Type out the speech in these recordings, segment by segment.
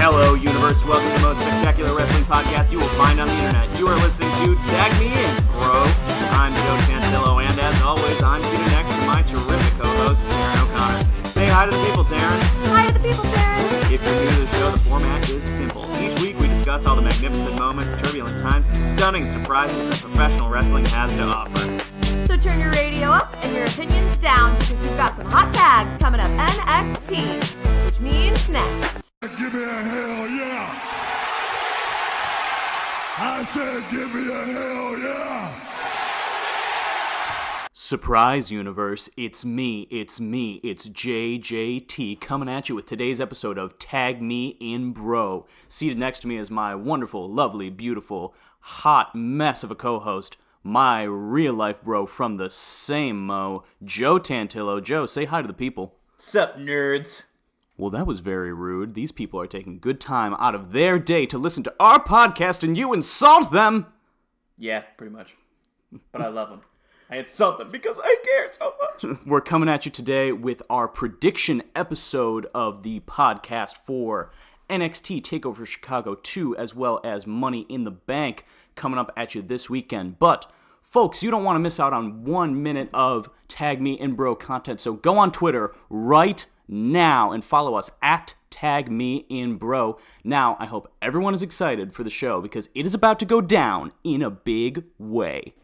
Hello, universe. Welcome to the most spectacular wrestling podcast you will find on the internet. You are listening to Tag Me In, bro. I'm Joe Tantillo, and as always, I'm sitting next to my terrific co-host, Taryn O'Connor. Say hi to the people, Taryn. Hi to the people, Taryn. If you're new to the show, the format is simple. Each week we discuss all the magnificent moments, turbulent times, and stunning surprises that professional wrestling has to offer. So turn your radio up and your opinions down, because we've got some hot tags coming up NXT, which means next. Give me a hell yeah! I said give me a hell yeah! Surprise, universe, it's me, it's JJT coming at you with today's episode of Tag Me In Bro. Seated next to me is my wonderful, lovely, beautiful, hot mess of a co-host, my real-life bro from the same mo, Joe Tantillo. Joe, say hi to the people. Sup, nerds? Well, that was very rude. These people are taking good time out of their day to listen to our podcast, and you insult them! Yeah, pretty much. But I love them. I insult them because I care so much. We're coming at you today with our prediction episode of the podcast for NXT Takeover Chicago 2, as well as Money in the Bank coming up at you this weekend. But, folks, you don't want to miss out on 1 minute of Tag Me In Bro content, so go on Twitter right now and follow us at Tag Me In Bro. Now, I hope everyone is excited for the show because it is about to go down in a big way.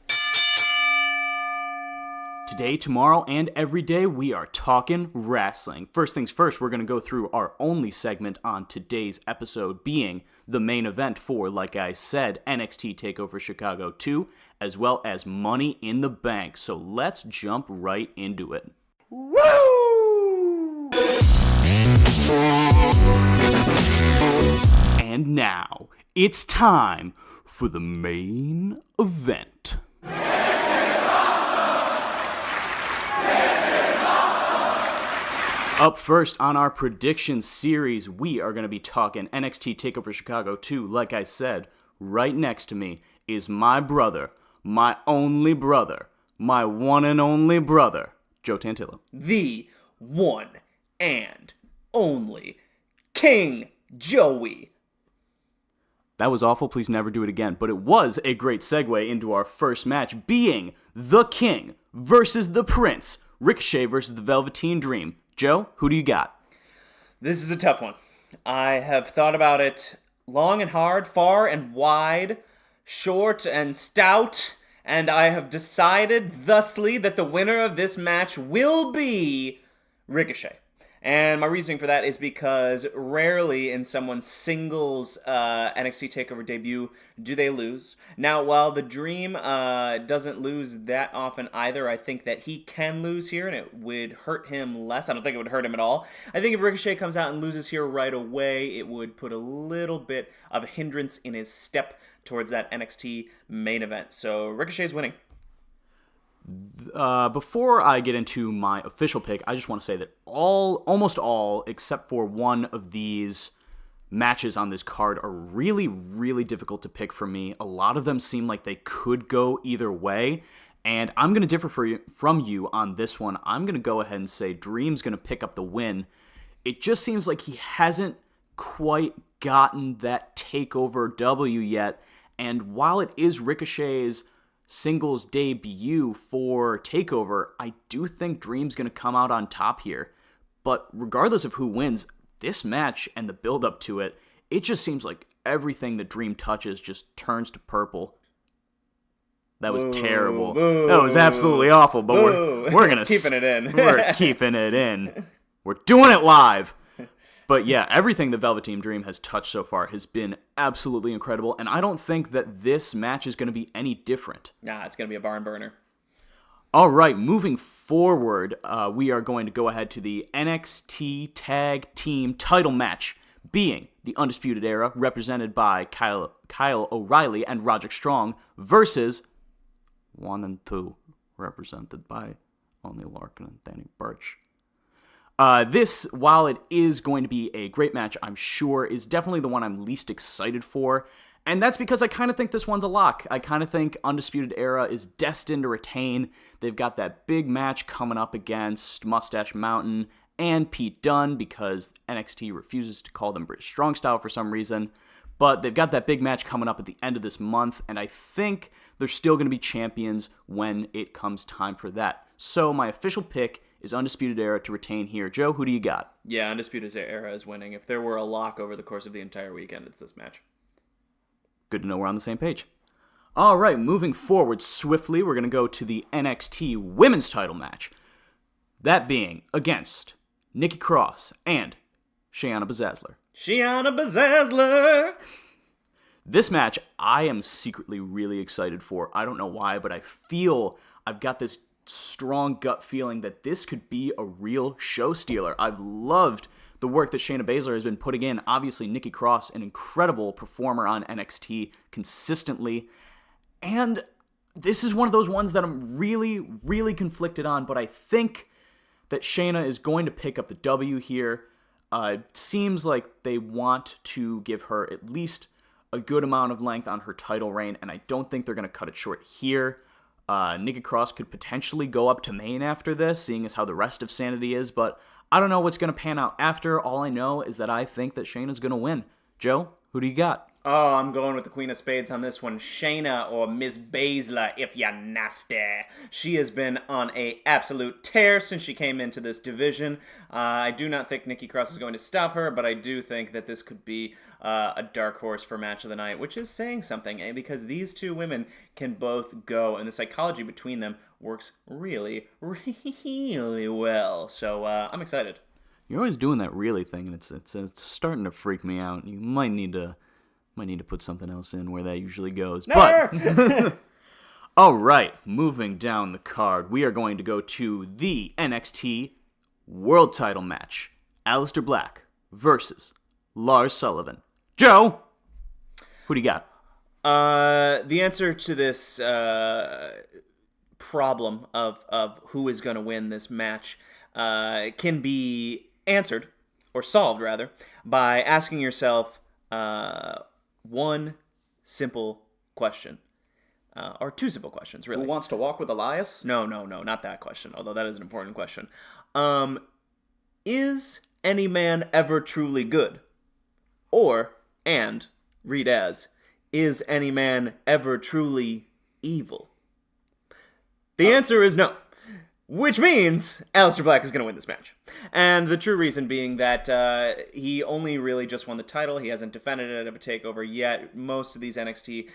Today, tomorrow, and every day, we are talking wrestling. First things first, we're going to go through our only segment on today's episode, being the main event for, like I said, NXT Takeover Chicago 2, as well as Money in the Bank. So let's jump right into it. Woo! And now, it's time for the main event. Up first on our prediction series, we are going to be talking NXT TakeOver Chicago 2. Like I said, right next to me is my brother, my only brother, my one and only brother, Joe Tantillo. The one and only King Joey. That was awful. Please never do it again. But it was a great segue into our first match, being the King versus the Prince. Ricochet versus the Velveteen Dream. Joe, who do you got? This is a tough one. I have thought about it long and hard, far and wide, short and stout, and I have decided thusly that the winner of this match will be Ricochet. And my reasoning for that is because rarely in someone's singles NXT TakeOver debut do they lose. Now, while the Dream doesn't lose that often either, I think that he can lose here and it would hurt him less. I don't think it would hurt him at all. I think if Ricochet comes out and loses here right away, it would put a little bit of a hindrance in his step towards that NXT main event. So Ricochet's winning. Before I get into my official pick, I just want to say that almost all, except for one of these matches on this card, are really, really difficult to pick for me. A lot of them seem like they could go either way, and I'm going to differ from you on this one. I'm going to go ahead and say Dream's going to pick up the win. It just seems like he hasn't quite gotten that takeover W yet, and while it is Ricochet's singles debut for TakeOver, I do think Dream's going to come out on top here. But regardless of who wins, this match and the build-up to it, it just seems like everything that Dream touches just turns to purple. That was terrible. That was absolutely awful, but we're going to... keeping it in. We're keeping it in. We're doing it live. But yeah, everything the Velveteen Dream has touched so far has been absolutely incredible, and I don't think that this match is going to be any different. Nah, it's going to be a barn burner. All right, moving forward, we are going to go ahead to the NXT Tag Team title match, being the Undisputed Era, represented by Kyle O'Reilly and Roderick Strong, versus 1 and 2, represented by Oney Lorcan and Danny Burch. This, while it is going to be a great match, I'm sure, is definitely the one I'm least excited for. And that's because I kind of think this one's a lock. I kind of think Undisputed Era is destined to retain. They've got that big match coming up against Mustache Mountain and Pete Dunne because NXT refuses to call them British Strong Style for some reason. But they've got that big match coming up at the end of this month, and I think they're still going to be champions when it comes time for that. So my official pick is Undisputed Era to retain here. Joe, who do you got? Yeah, Undisputed Era is winning. If there were a lock over the course of the entire weekend, it's this match. Good to know we're on the same page. All right, moving forward swiftly, we're going to go to the NXT Women's Title match. That being against Nikki Cross and Shayna Baszler. Shayna Baszler! This match, I am secretly really excited for. I don't know why, but I feel I've got this strong gut feeling that this could be a real show stealer. I've loved the work that Shayna Baszler has been putting in. Obviously, Nikki Cross, an incredible performer on NXT consistently. And this is one of those ones that I'm really, really conflicted on, but I think that Shayna is going to pick up the W here. It seems like they want to give her at least a good amount of length on her title reign, and I don't think they're going to cut it short here. Nikki Cross could potentially go up to main after this, seeing as how the rest of Sanity is, but I don't know what's going to pan out after. All I know is that I think that Shayna's going to win. Joe, who do you got? Oh, I'm going with the Queen of Spades on this one. Shayna, or Miss Baszler, if you're nasty. She has been on a absolute tear since she came into this division. I do not think Nikki Cross is going to stop her, but I do think that this could be a dark horse for match of the night, which is saying something, because these two women can both go, and the psychology between them works really, really well. So I'm excited. You're always doing that really thing, and it's starting to freak me out. You might need to put something else in where that usually goes. But all right, moving down the card, we are going to go to the NXT World Title match. Aleister Black versus Lars Sullivan. Joe, who do you got? The answer to this problem of who is going to win this match can be answered, or solved rather, by asking yourself one simple question. Or two simple questions, really. Who wants to walk with Elias? No, not that question, although that is an important question. Is any man ever truly good? Or, and, read as, is any man ever truly evil? The answer is no. Which means Aleister Black is going to win this match. And the true reason being that he only really just won the title. He hasn't defended it at a takeover yet. Most of these NXT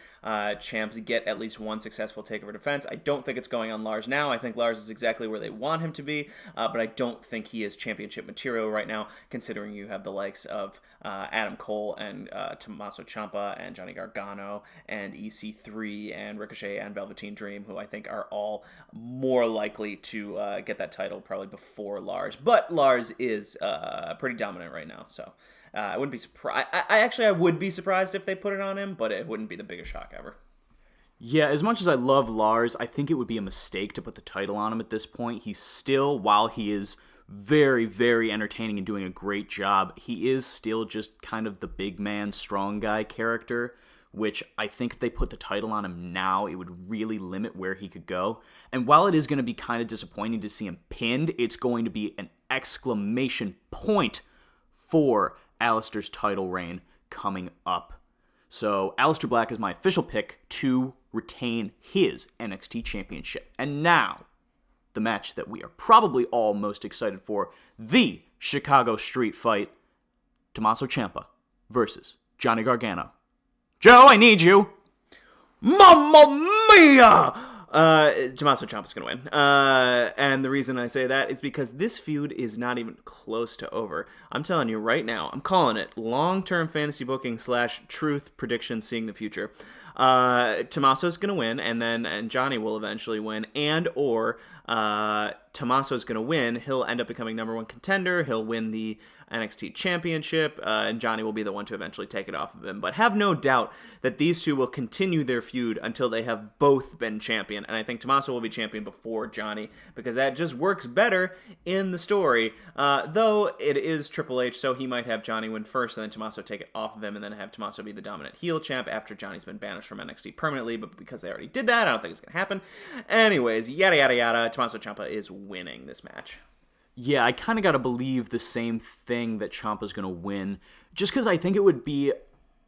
champs get at least one successful takeover defense. I don't think it's going on Lars now. I think Lars is exactly where they want him to be. But I don't think he is championship material right now, considering you have the likes of Adam Cole and Tommaso Ciampa and Johnny Gargano and EC3 and Ricochet and Velveteen Dream, who I think are all more likely to get that title probably before Lars. But Lars is pretty dominant right now, so I wouldn't be surprised. I would be surprised if they put it on him, but it wouldn't be the biggest shock ever. Yeah, as much as I love Lars, I think it would be a mistake to put the title on him at this point. He's still, while he is very, very entertaining and doing a great job, he is still just kind of the big man, strong guy character, which I think if they put the title on him now, it would really limit where he could go. And while it is going to be kind of disappointing to see him pinned, it's going to be an exclamation point for Aleister's title reign coming up. So Aleister Black is my official pick to retain his NXT championship. And now, the match that we are probably all most excited for, the Chicago Street Fight, Tommaso Ciampa versus Johnny Gargano. Joe, I need you. Mamma mia! Tommaso Ciampa's going to win. And the reason I say that is because this feud is not even close to over. I'm telling you right now, I'm calling it long-term fantasy booking / truth prediction, seeing the future. Tommaso's going to win, and Johnny will eventually win, or Tommaso's going to win. He'll end up becoming #1 contender. He'll win the NXT championship, and Johnny will be the one to eventually take it off of him. But have no doubt that these two will continue their feud until they have both been champion. And I think Tommaso will be champion before Johnny, because that just works better in the story. Though it is Triple H, so he might have Johnny win first, and then Tommaso take it off of him, and then have Tommaso be the dominant heel champ after Johnny's been banished from NXT permanently. But because they already did that, I don't think it's going to happen. Anyways, yada yada yada, Tommaso Ciampa is winning this match. Yeah, I kind of got to believe the same thing that Ciampa's going to win, just because I think it would be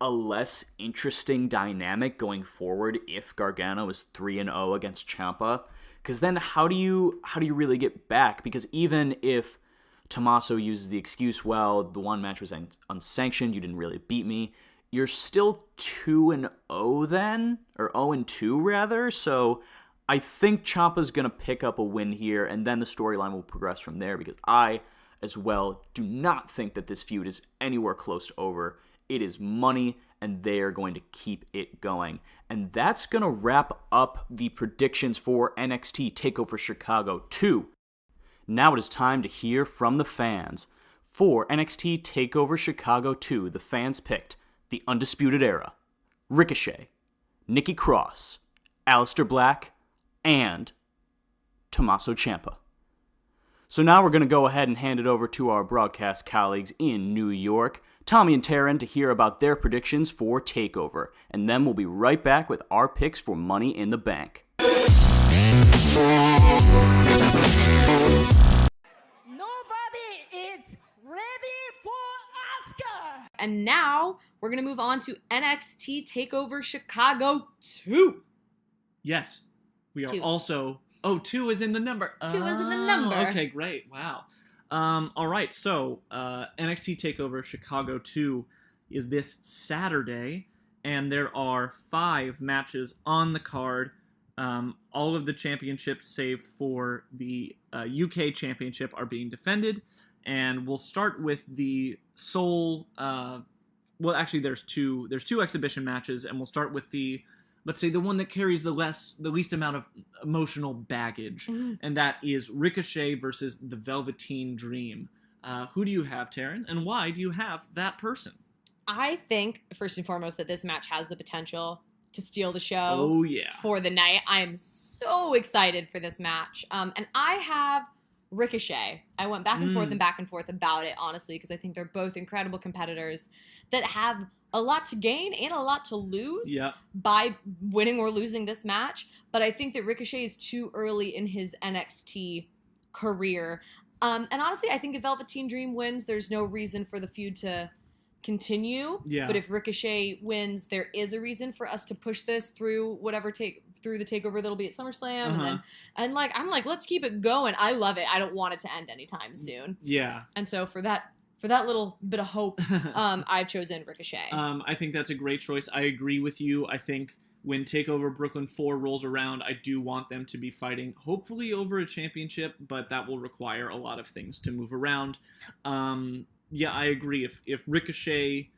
a less interesting dynamic going forward if Gargano is 3-0 against Ciampa. Because then how do you really get back? Because even if Tommaso uses the excuse, well, the one match was unsanctioned, you didn't really beat me, you're still 2-0 then, or 0-2 rather. So I think Ciampa's going to pick up a win here, and then the storyline will progress from there, because I, as well, do not think that this feud is anywhere close to over. It is money, and they are going to keep it going. And that's going to wrap up the predictions for NXT Takeover Chicago 2. Now it is time to hear from the fans. For NXT Takeover Chicago 2, the fans picked The Undisputed Era, Ricochet, Nikki Cross, Aleister Black, and Tommaso Ciampa. So now we're going to go ahead and hand it over to our broadcast colleagues in New York, Tommy and Taryn, to hear about their predictions for TakeOver. And then we'll be right back with our picks for Money in the Bank. Nobody is ready for Asuka. And now we're going to move on to NXT Takeover Chicago 2. Yes, we are Two. also... Oh, 2 is in the number. 2 is in the number. Okay, great. Wow. All right, so NXT TakeOver Chicago 2 is this Saturday, and there are 5 matches on the card. All of the championships, save for the UK Championship, are being defended, and we'll start with the sole... well, actually, there's two exhibition matches, and we'll start with the... Let's say the one that carries the least amount of emotional baggage, and that is Ricochet versus the Velveteen Dream. Who do you have, Taryn, and why do you have that person? I think, first and foremost, that this match has the potential to steal the show Oh, yeah. for the night. I am so excited for this match. And I have Ricochet. I went back and forth about it, honestly, because I think they're both incredible competitors that have a lot to gain and a lot to lose by winning or losing this match. But I think that Ricochet is too early in his NXT career. And honestly, I think if Velveteen Dream wins, there's no reason for the feud to continue. Yeah. But if Ricochet wins, there is a reason for us to push this through through the takeover that'll be at SummerSlam. And I'm like, let's keep it going. I love it. I don't want it to end anytime soon. Yeah. And so for that little bit of hope, I've chosen Ricochet. I think that's a great choice. I agree with you. I think when TakeOver Brooklyn 4 rolls around, I do want them to be fighting, hopefully over a championship, but that will require a lot of things to move around. Yeah, I agree. If Ricochet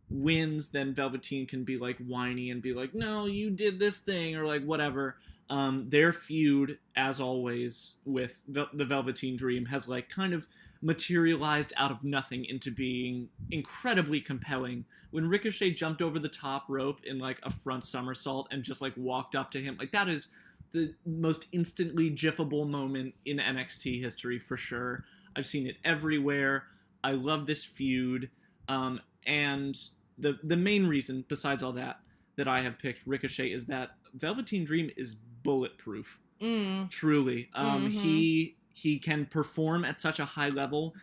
wins, then Velveteen can be like whiny and be like, no, you did this thing, or like whatever. Their feud, as always, with the Velveteen Dream has like kind of materialized out of nothing into being incredibly compelling. When Ricochet jumped over the top rope in like a front somersault and just like walked up to him, like that is the most instantly gifable moment in NXT history for sure. I've seen it everywhere. I love this feud. And the main reason, besides all that I have picked Ricochet is that Velveteen Dream is bulletproof. Truly. He can perform at such a high level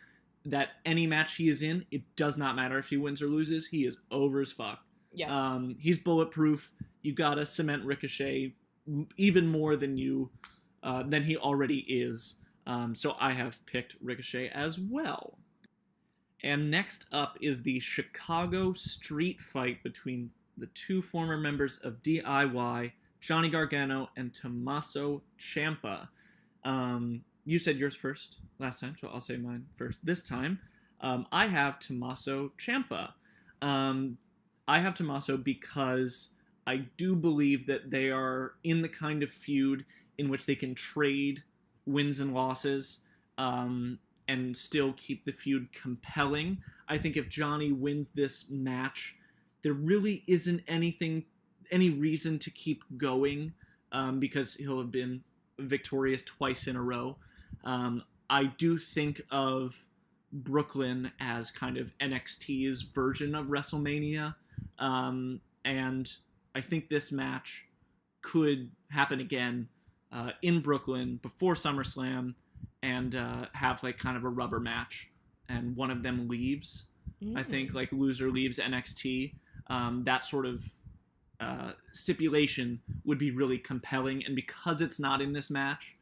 that any match he is in, it does not matter if he wins or loses, he is over as fuck. Yeah. He's bulletproof. You gotta cement Ricochet even more than he already is. So I have picked Ricochet as well. And next up is the Chicago street fight between the 2 former members of DIY, Johnny Gargano and Tommaso Ciampa. You said yours first last time, so I'll say mine first this time. I have Tommaso Ciampa. I have Tommaso because I do believe that they are in the kind of feud in which they can trade wins and losses and still keep the feud compelling. I think if Johnny wins this match, there really isn't any reason to keep going because he'll have been victorious twice in a row. I do think of Brooklyn as kind of NXT's version of WrestleMania, and I think this match could happen again in Brooklyn before SummerSlam, and have like kind of a rubber match, and one of them leaves. I think like loser leaves NXT. That sort of stipulation would be really compelling, and because it's not in this match,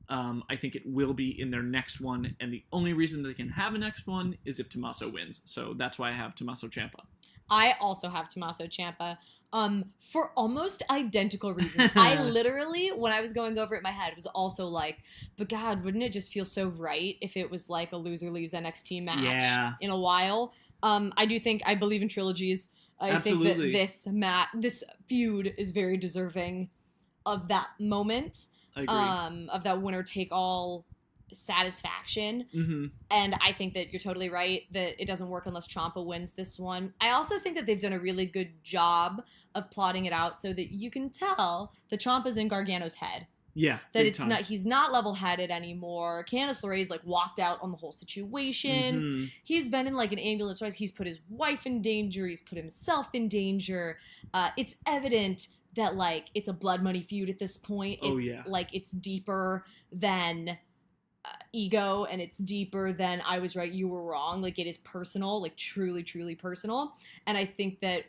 I think it will be in their next one, and the only reason they can have a next one is if Tommaso wins. So that's why I have Tommaso Ciampa. I also have Tommaso Ciampa for almost identical reasons. I literally, when I was going over it in my head, was also like, but God, wouldn't it just feel so right if it was like a loser leaves NXT match in a while? I believe in trilogies. I Absolutely. think that this feud is very deserving of that moment. I agree. Of that winner-take-all satisfaction. Mm-hmm. And I think that you're totally right that it doesn't work unless Ciampa wins this one. I also think that they've done a really good job of plotting it out so that you can tell that Ciampa's in Gargano's head. Yeah, That it's not, he's not level-headed anymore. Candice LeRae's like walked out on the whole situation. Mm-hmm. He's been in like an ambulance twice. He's put his wife in danger. He's put himself in danger. It's evident that like it's a blood money feud at this point. It's like it's deeper than ego, and it's deeper than I was right, you were wrong. Like it is personal, like truly, truly personal. And I think that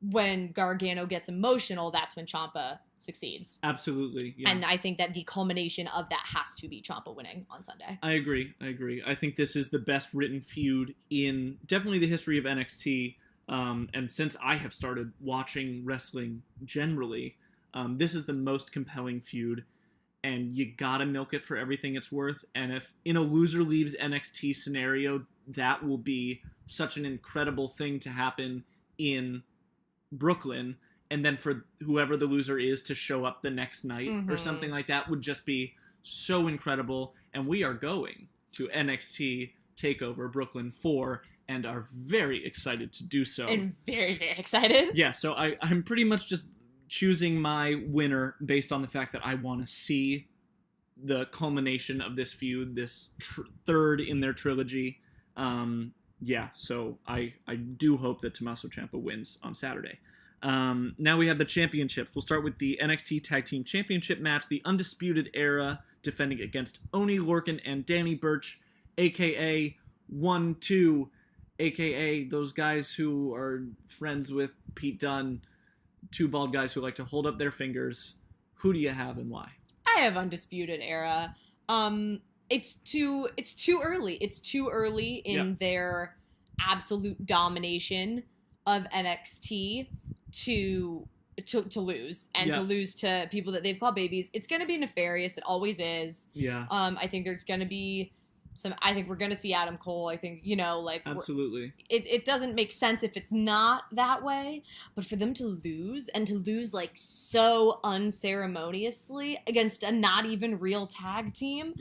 when Gargano gets emotional, that's when Ciampa succeeds. Absolutely. Yeah. And I think that the culmination of that has to be Ciampa winning on Sunday. I agree. I think this is the best written feud in definitely the history of NXT. And since I have started watching wrestling generally, this is the most compelling feud, and you gotta milk it for everything it's worth. And if in a loser leaves NXT scenario, that will be such an incredible thing to happen in Brooklyn, and then for whoever the loser is to show up the next night or something like that would just be so incredible. And we are going to NXT Takeover Brooklyn 4 and are very excited to do so. And very, very excited. Yeah, so I'm pretty much just choosing my winner based on the fact that I want to see the culmination of this feud, this third in their trilogy. So I do hope that Tommaso Ciampa wins on Saturday. Now we have the championships. We'll start with the NXT Tag Team Championship match. The Undisputed Era defending against Oney Lorcan and Danny Burch, a.k.a. 1-2, a.k.a. those guys who are friends with Pete Dunne, two bald guys who like to hold up their fingers. Who do you have and why? I have Undisputed Era. It's too early. It's too early in their absolute domination of NXT to lose and to lose to people that they've called babies. It's going to be nefarious. It always is. Yeah. I think there's going to be I think we're going to see Adam Cole. I think, absolutely. It doesn't make sense if it's not that way, but for them to lose and to lose like so unceremoniously against a not even real tag team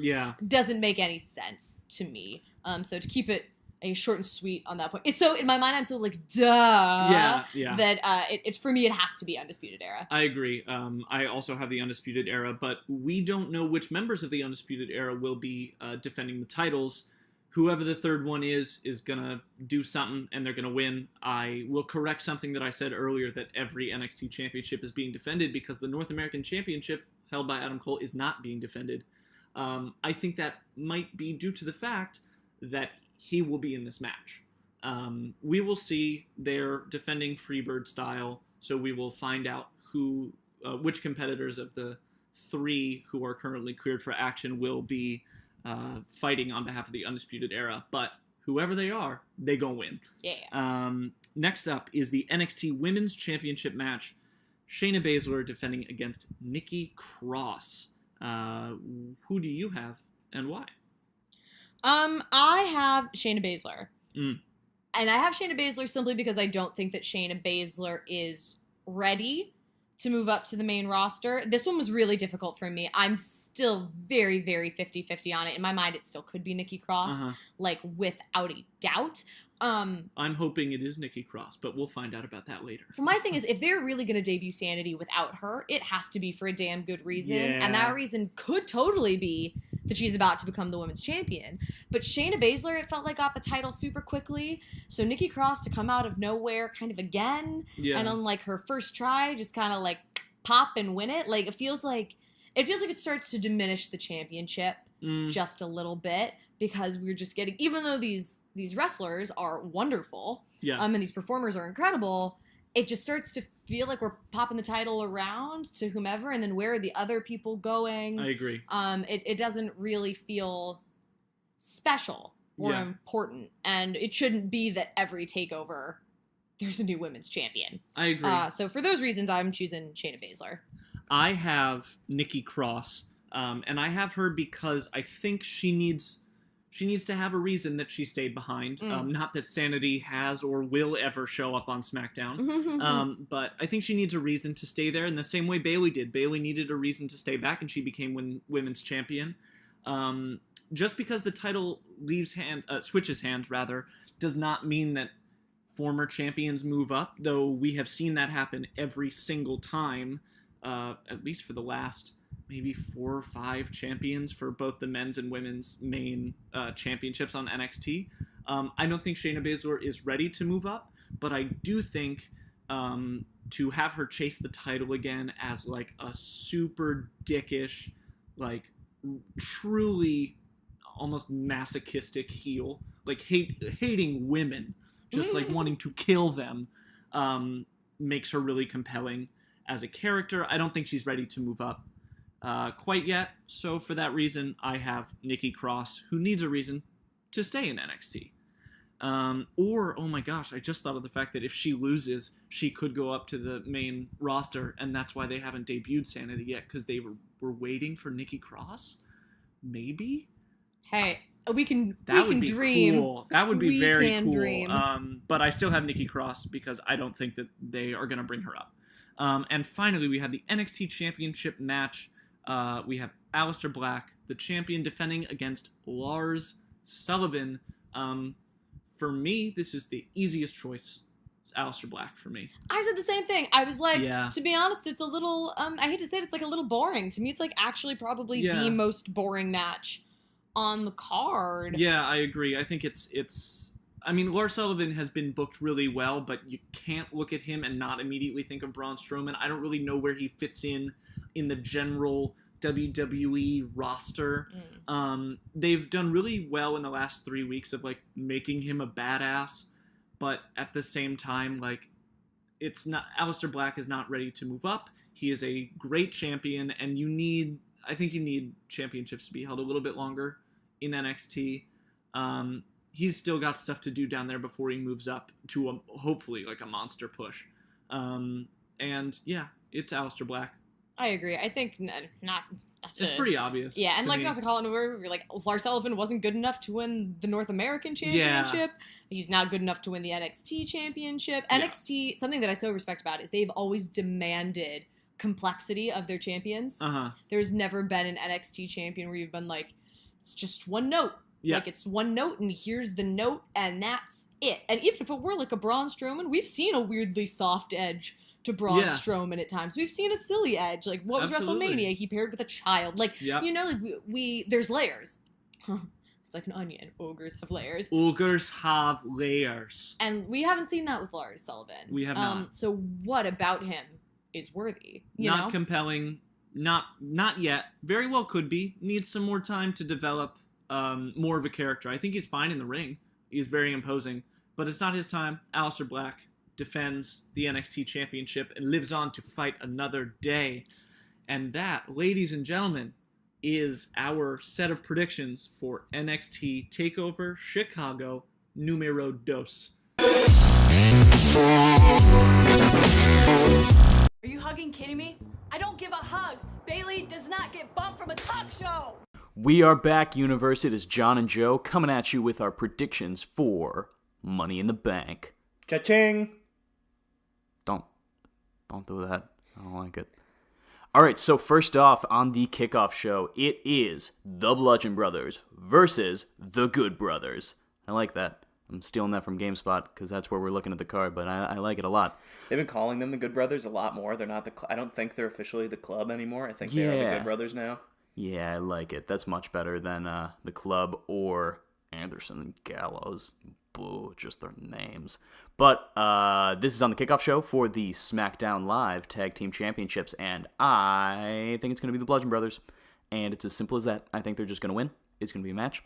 doesn't make any sense to me. So to keep it short and sweet on that point. It's so in my mind I'm so like that it's for me it has to be Undisputed Era. I agree. I also have the Undisputed Era, but we don't know which members of the Undisputed Era will be defending the titles. Whoever the third one is gonna do something and they're gonna win. I will correct something that I said earlier, that every NXT championship is being defended, because the North American Championship held by Adam Cole is not being defended. I think that might be due to the fact that he will be in this match. We will see. They're defending Freebird style, so we will find out which competitors of the three who are currently cleared for action will be fighting on behalf of the Undisputed Era. But whoever they are, they gonna win. Yeah. Next up is the NXT Women's Championship match. Shayna Baszler defending against Nikki Cross. Who do you have and why? I have Shayna Baszler. And I have Shayna Baszler simply because I don't think that Shayna Baszler is ready to move up to the main roster. This one was really difficult for me. I'm still very, very 50-50 on it. In my mind, it still could be Nikki Cross, like without a doubt. I'm hoping it is Nikki Cross, but we'll find out about that later. For my thing is, if they're really going to debut Sanity without her, it has to be for a damn good reason. Yeah. And that reason could totally be that she's about to become the women's champion. But Shayna Baszler, it felt like, got the title super quickly. So Nikki Cross to come out of nowhere kind of again. Yeah. And on like her first try, just kind of like pop and win it. Like it feels like it starts to diminish the championship. just a little bit, because we're just getting, even though these wrestlers are wonderful, and these performers are incredible, it just starts to feel like we're popping the title around to whomever, and then where are the other people going? I agree. It doesn't really feel special or important, and it shouldn't be that every takeover there's a new women's champion. I agree. So for those reasons, I'm choosing Shayna Baszler. I have Nikki Cross, and I have her because I think she needs to have a reason that she stayed behind. Not that Sanity has or will ever show up on SmackDown, but I think she needs a reason to stay there in the same way Bayley did. Bayley needed a reason to stay back, and she became women's champion. Just because the title switches hands, does not mean that former champions move up, though we have seen that happen every single time, at least for the last maybe 4 or 5 champions for both the men's and women's main championships on NXT. I don't think Shayna Baszler is ready to move up, but I do think to have her chase the title again as like a super dickish, like truly almost masochistic heel, like hating women, just like wanting to kill them, makes her really compelling as a character. I don't think she's ready to move up quite yet. So for that reason, I have Nikki Cross, who needs a reason to stay in NXT. Or, oh my gosh, I just thought of the fact that if she loses, she could go up to the main roster, and that's why they haven't debuted Sanity yet, because they were waiting for Nikki Cross? Maybe? Hey, we can be dream. Cool. That would be very cool. Dream. But I still have Nikki Cross because I don't think that they are going to bring her up. And finally, we have the NXT Championship match. We have Aleister Black, the champion, defending against Lars Sullivan. For me, this is the easiest choice. It's Aleister Black for me. I said the same thing. I was like, to be honest, it's a little, I hate to say it, it's like a little boring. To me, it's like actually probably the most boring match on the card. Yeah, I agree. I think it's I mean, Lars Sullivan has been booked really well, but you can't look at him and not immediately think of Braun Strowman. I don't really know where he fits in the general WWE roster. They've done really well in the last 3 weeks of like making him a badass, but at the same time, like, it's not, Aleister Black is not ready to move up. He is a great champion, and I think you need championships to be held a little bit longer in NXT. He's still got stuff to do down there before he moves up to hopefully like a monster push. And yeah, it's Aleister Black. I agree. I think it's pretty obvious. Yeah, and like not to call it over, like Lars Sullivan wasn't good enough to win the North American Championship. Yeah. He's not good enough to win the NXT Championship. Yeah. NXT, something that I so respect about it is they've always demanded complexity of their champions. There's never been an NXT champion where you've been like, it's just one note. Yeah. Like, it's one note, and here's the note, and that's it. And even if it were like a Braun Strowman, we've seen a weirdly soft edge to Braun Strowman at times. We've seen a silly edge. Like, what was WrestleMania? He paired with a child. Like, you know, like there's layers. It's like an onion. Ogres have layers. Ogres have layers. And we haven't seen that with Lars Sullivan. We have not. So what about him is worthy? Not compelling. Not yet. Very well could be. Needs some more time to develop more of a character. I think he's fine in the ring. He's very imposing. But it's not his time. Aleister Black defends the NXT Championship and lives on to fight another day. And that, ladies and gentlemen, is our set of predictions for NXT Takeover Chicago numero dos. Are you hugging kidding me? I don't give a hug. Bayley does not get bumped from a talk show. We are back, Universe. It is John and Joe coming at you with our predictions for Money in the Bank. Cha-ching! Don't do that. I don't like it. All right, so first off on the kickoff show, it is the Bludgeon Brothers versus the Good Brothers. I like that. I'm stealing that from GameSpot because that's where we're looking at the card, but I like it a lot. They've been calling them the Good Brothers a lot more. They're not I don't think they're officially the club anymore. I think they are the Good Brothers now. Yeah, I like it. That's much better than the club or Anderson and Gallows. Boo, just their names. But this is on the kickoff show for the SmackDown Live Tag Team Championships, and I think it's going to be the Bludgeon Brothers. And it's as simple as that. I think they're just going to win. It's going to be a match.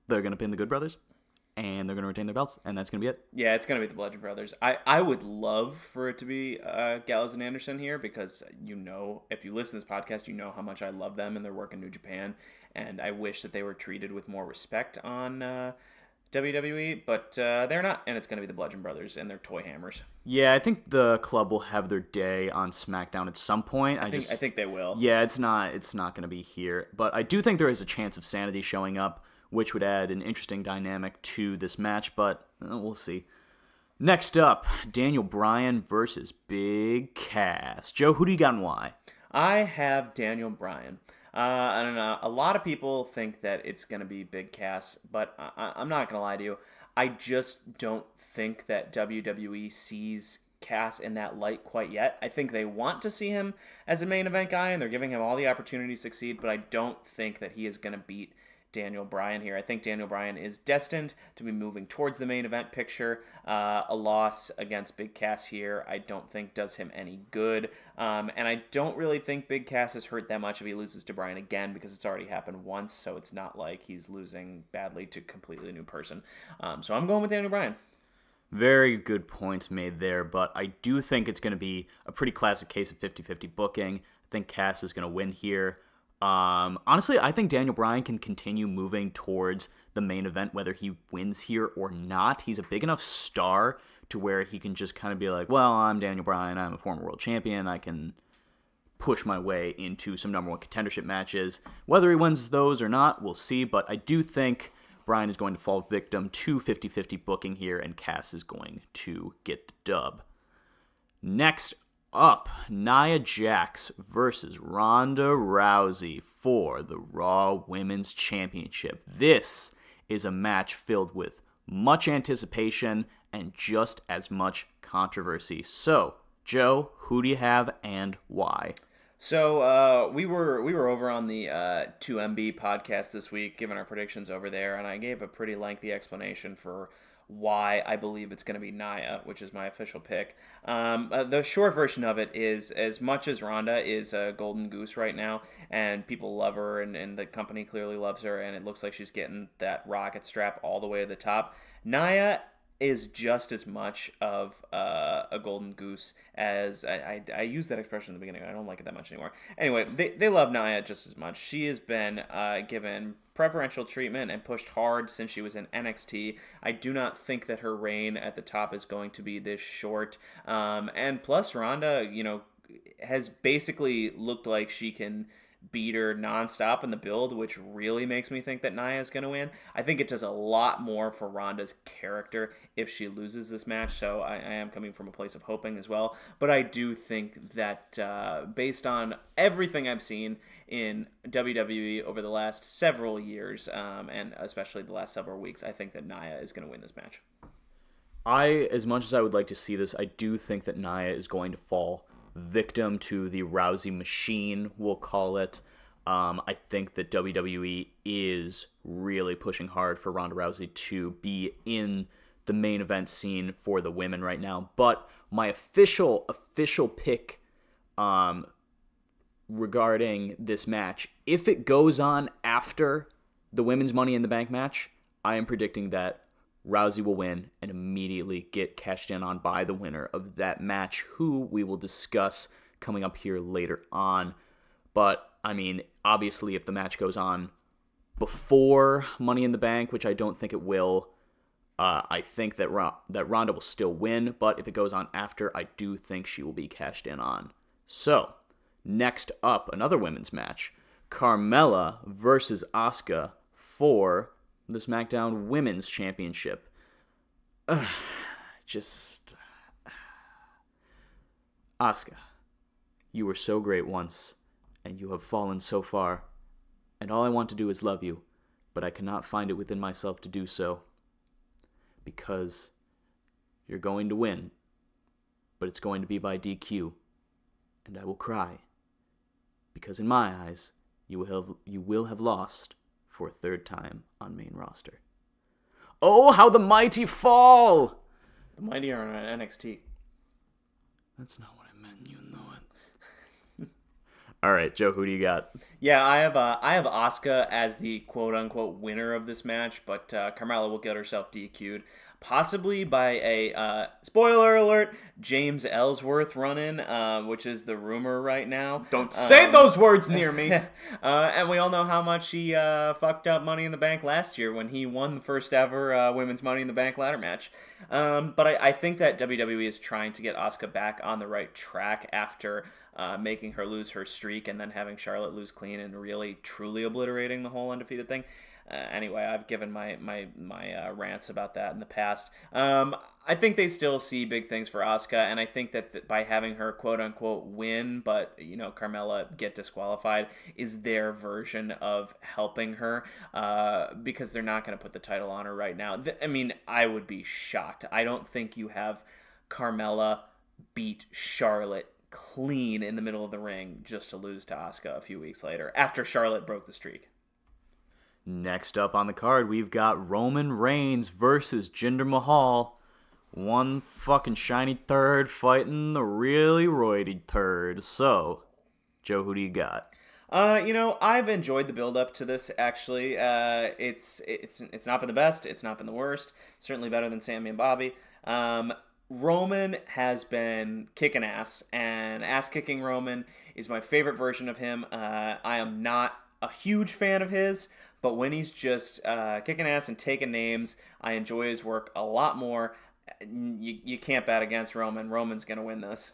They're going to pin the Good Brothers. And they're going to retain their belts. And that's going to be it. Yeah, it's going to be the Bludgeon Brothers. I would love for it to be Gallows and Anderson here because, if you listen to this podcast, you know how much I love them and their work in New Japan. And I wish that they were treated with more respect on WWE, but they're not. And it's going to be the Bludgeon Brothers and their toy hammers. Yeah, I think the club will have their day on SmackDown at some point. I think they will. Yeah, it's not going to be here. But I do think there is a chance of Sanity showing up, which would add an interesting dynamic to this match, but we'll see. Next up, Daniel Bryan versus Big Cass. Joe, who do you got and why? I have Daniel Bryan. I don't know. A lot of people think that it's going to be Big Cass, but I'm not going to lie to you. I just don't think that WWE sees Cass in that light quite yet. I think they want to see him as a main event guy, and they're giving him all the opportunity to succeed, but I don't think that he is going to beat Daniel Bryan here. I think Daniel Bryan is destined to be moving towards the main event picture. A loss against Big Cass here I don't think does him any good. And I don't really think Big Cass is hurt that much if he loses to Bryan again because it's already happened once, so it's not like he's losing badly to a completely new person. So I'm going with Daniel Bryan. Very good points made there, but I do think it's going to be a pretty classic case of 50-50 booking. I think Cass is going to win here. Honestly, I think Daniel Bryan can continue moving towards the main event, whether he wins here or not. He's a big enough star to where he can just kind of be like, well, I'm Daniel Bryan, I'm a former world champion, I can push my way into some number one contendership matches. Whether he wins those or not, we'll see, but I do think Bryan is going to fall victim to 50-50 booking here, and Cass is going to get the dub. Next up, Nia Jax versus Ronda Rousey for the Raw Women's Championship. This is a match filled with much anticipation and just as much controversy. So, Joe, who do you have and why? So we were over on the 2MB podcast this week, giving our predictions over there, and I gave a pretty lengthy explanation for why I believe it's going to be Nia, which is my official pick. The short version of it is, as much as Ronda is a golden goose right now, and people love her, and the company clearly loves her, and it looks like she's getting that rocket strap all the way to the top, Nia is just as much of a golden goose as I used that expression in the beginning. I don't like it that much anymore. Anyway, they love Nia just as much. She has been given preferential treatment and pushed hard since she was in NXT. I do not think that her reign at the top is going to be this short. And plus, Ronda, has basically looked like she can beat her nonstop in the build, which really makes me think that Nia is going to win. I think it does a lot more for Ronda's character if she loses this match, so I am coming from a place of hoping as well. But I do think that based on everything I've seen in WWE over the last several years, and especially the last several weeks, I think that Nia is going to win this match. As much as I would like to see this, I do think that Nia is going to fall victim to the Rousey machine, we'll call it. I think that WWE is really pushing hard for Ronda Rousey to be in the main event scene for the women right now. But my official pick regarding this match, if it goes on after the women's Money in the Bank match, I am predicting that Rousey will win and immediately get cashed in on by the winner of that match, who we will discuss coming up here later on. But, I mean, obviously, if the match goes on before Money in the Bank, which I don't think it will, I think that Ronda will still win. But if it goes on after, I do think she will be cashed in on. So, next up, another women's match. Carmella versus Asuka for the SmackDown Women's Championship. Asuka, you were so great once, and you have fallen so far, and all I want to do is love you, but I cannot find it within myself to do so, because you're going to win, but it's going to be by DQ, and I will cry, because in my eyes, you will have lost for a third time on main roster. Oh, how the mighty fall! The mighty are on NXT. That's not what I meant, you know it. All right, Joe, who do you got? Yeah, I have Asuka as the quote unquote winner of this match, but Carmella will get herself DQ'd, possibly by a spoiler alert, James Ellsworth run-in, which is the rumor right now. Don't say those words near me. And we all know how much he fucked up Money in the Bank last year when he won the first ever women's Money in the Bank ladder match. But I think that WWE is trying to get Asuka back on the right track after making her lose her streak and then having Charlotte lose clean and really truly obliterating the whole undefeated thing. Anyway, I've given my rants about that in the past. I think they still see big things for Asuka, and I think that by having her quote-unquote win, but, Carmella get disqualified, is their version of helping her, because they're not going to put the title on her right now. I would be shocked. I don't think you have Carmella beat Charlotte clean in the middle of the ring just to lose to Asuka a few weeks later, after Charlotte broke the streak. Next up on the card, we've got Roman Reigns versus Jinder Mahal. One fucking shiny third fighting the really roidy third. So, Joe, who do you got? I've enjoyed the build-up to this, actually. It's not been the best. It's not been the worst. Certainly better than Sammy and Bobby. Roman has been kicking ass, and ass-kicking Roman is my favorite version of him. I am not a huge fan of his, but when he's just kicking ass and taking names, I enjoy his work a lot more. You can't bet against Roman. Roman's going to win this.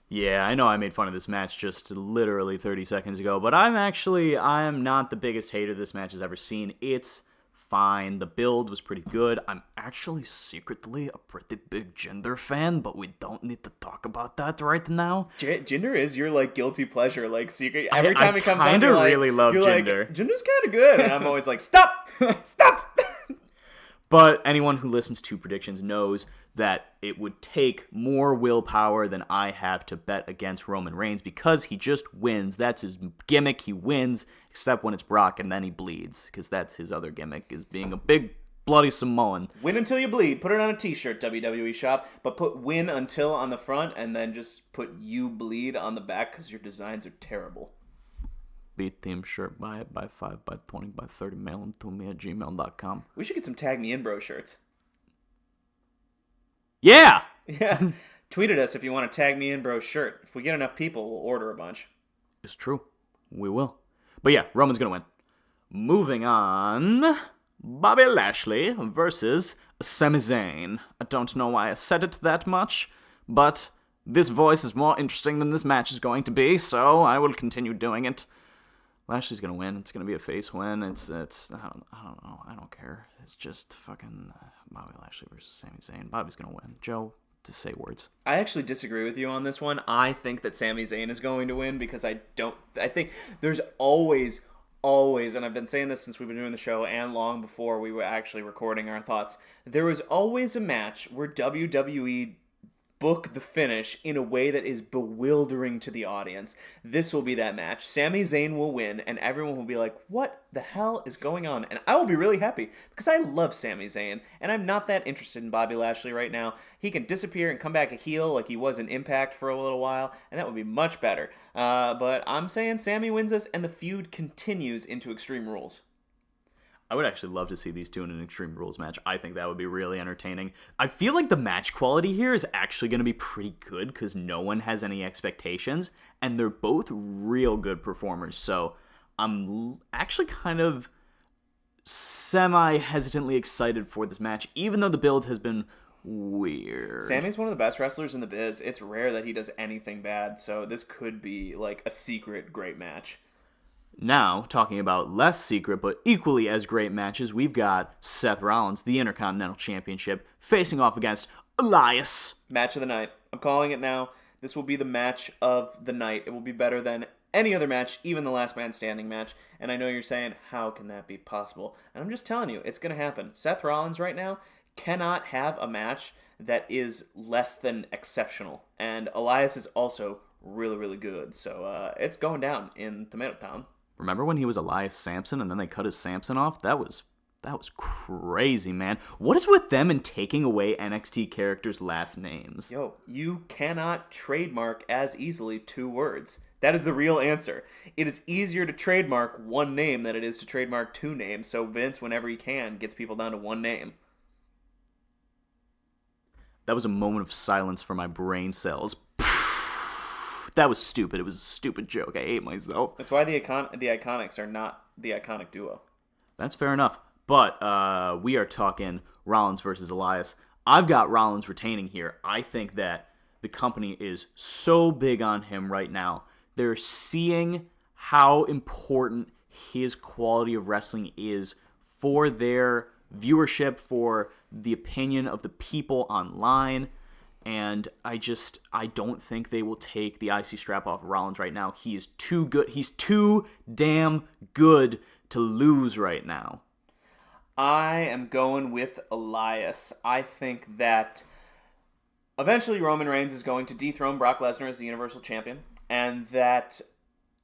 Yeah, I know I made fun of this match just literally 30 seconds ago, but I am not the biggest hater this match has ever seen. It's fine. The build was pretty good. I'm actually secretly a pretty big Jinder fan, but we don't need to talk about that right now. Jinder is your guilty pleasure, secret. Every time he comes on, I kind of really love Jinder. Jinder's kind of good, and I'm always like, stop, stop. But anyone who listens to predictions knows that it would take more willpower than I have to bet against Roman Reigns because he just wins. That's his gimmick. He wins, except when it's Brock, and then he bleeds because that's his other gimmick, is being a big bloody Samoan. Win until you bleed. Put it on a t-shirt, WWE shop, but put win until on the front and then just put you bleed on the back because your designs are terrible. Beat theme shirt, buy it, buy 5, buy 20, buy 30, mail them to me at gmail.com. We should get some Tag Me In Bro shirts. Yeah! Yeah. Tweet at us if you want a Tag Me In Bro shirt. If we get enough people, we'll order a bunch. It's true. We will. But yeah, Roman's gonna win. Moving on, Bobby Lashley versus Sami Zayn. I don't know why I said it that much, but this voice is more interesting than this match is going to be, so I will continue doing it. Lashley's gonna win. It's gonna be a face win. It's I don't know. I don't care. It's just fucking Bobby Lashley versus Sami Zayn. Bobby's gonna win. Joe, to say words. I actually disagree with you on this one. I think that Sami Zayn is going to win because I think there's always, and I've been saying this since we've been doing the show and long before we were actually recording our thoughts, there is always a match where WWE book the finish in a way that is bewildering to the audience. This will be that match. Sami Zayn will win, and everyone will be like, what the hell is going on? And I will be really happy, because I love Sami Zayn, and I'm not that interested in Bobby Lashley right now. He can disappear and come back a heel like he was in Impact for a little while, and that would be much better. But I'm saying Sami wins this, and the feud continues into Extreme Rules. I would actually love to see these two in an Extreme Rules match. I think that would be really entertaining. I feel like the match quality here is actually going to be pretty good because no one has any expectations, and they're both real good performers. So I'm actually kind of semi-hesitantly excited for this match, even though the build has been weird. Sammy's one of the best wrestlers in the biz. It's rare that he does anything bad, so this could be like a secret great match. Now, talking about less secret but equally as great matches, we've got Seth Rollins, the Intercontinental Championship, facing off against Elias. Match of the night. I'm calling it now. This will be the match of the night. It will be better than any other match, even the Last Man Standing match. And I know you're saying, how can that be possible? And I'm just telling you, it's going to happen. Seth Rollins right now cannot have a match that is less than exceptional. And Elias is also really, really good. So it's going down in Tomato Town. Remember when he was Elias Sampson and then they cut his Sampson off? That was crazy, man. What is with them and taking away NXT characters' last names? Yo, you cannot trademark as easily 2 words. That is the real answer. It is easier to trademark one name than it is to trademark two names, so Vince, whenever he can, gets people down to one name. That was a moment of silence for my brain cells. That was stupid. It was a stupid joke. I hate myself. That's why the Iconics are not the iconic duo. That's fair enough. But we are talking Rollins versus Elias. I've got Rollins retaining here. I think that the company is so big on him right now. They're seeing how important his quality of wrestling is for their viewership, for the opinion of the people online. And I don't think they will take the IC strap off of Rollins right now. He is too good. He's too damn good to lose right now. I am going with Elias. I think that eventually Roman Reigns is going to dethrone Brock Lesnar as the Universal Champion, and that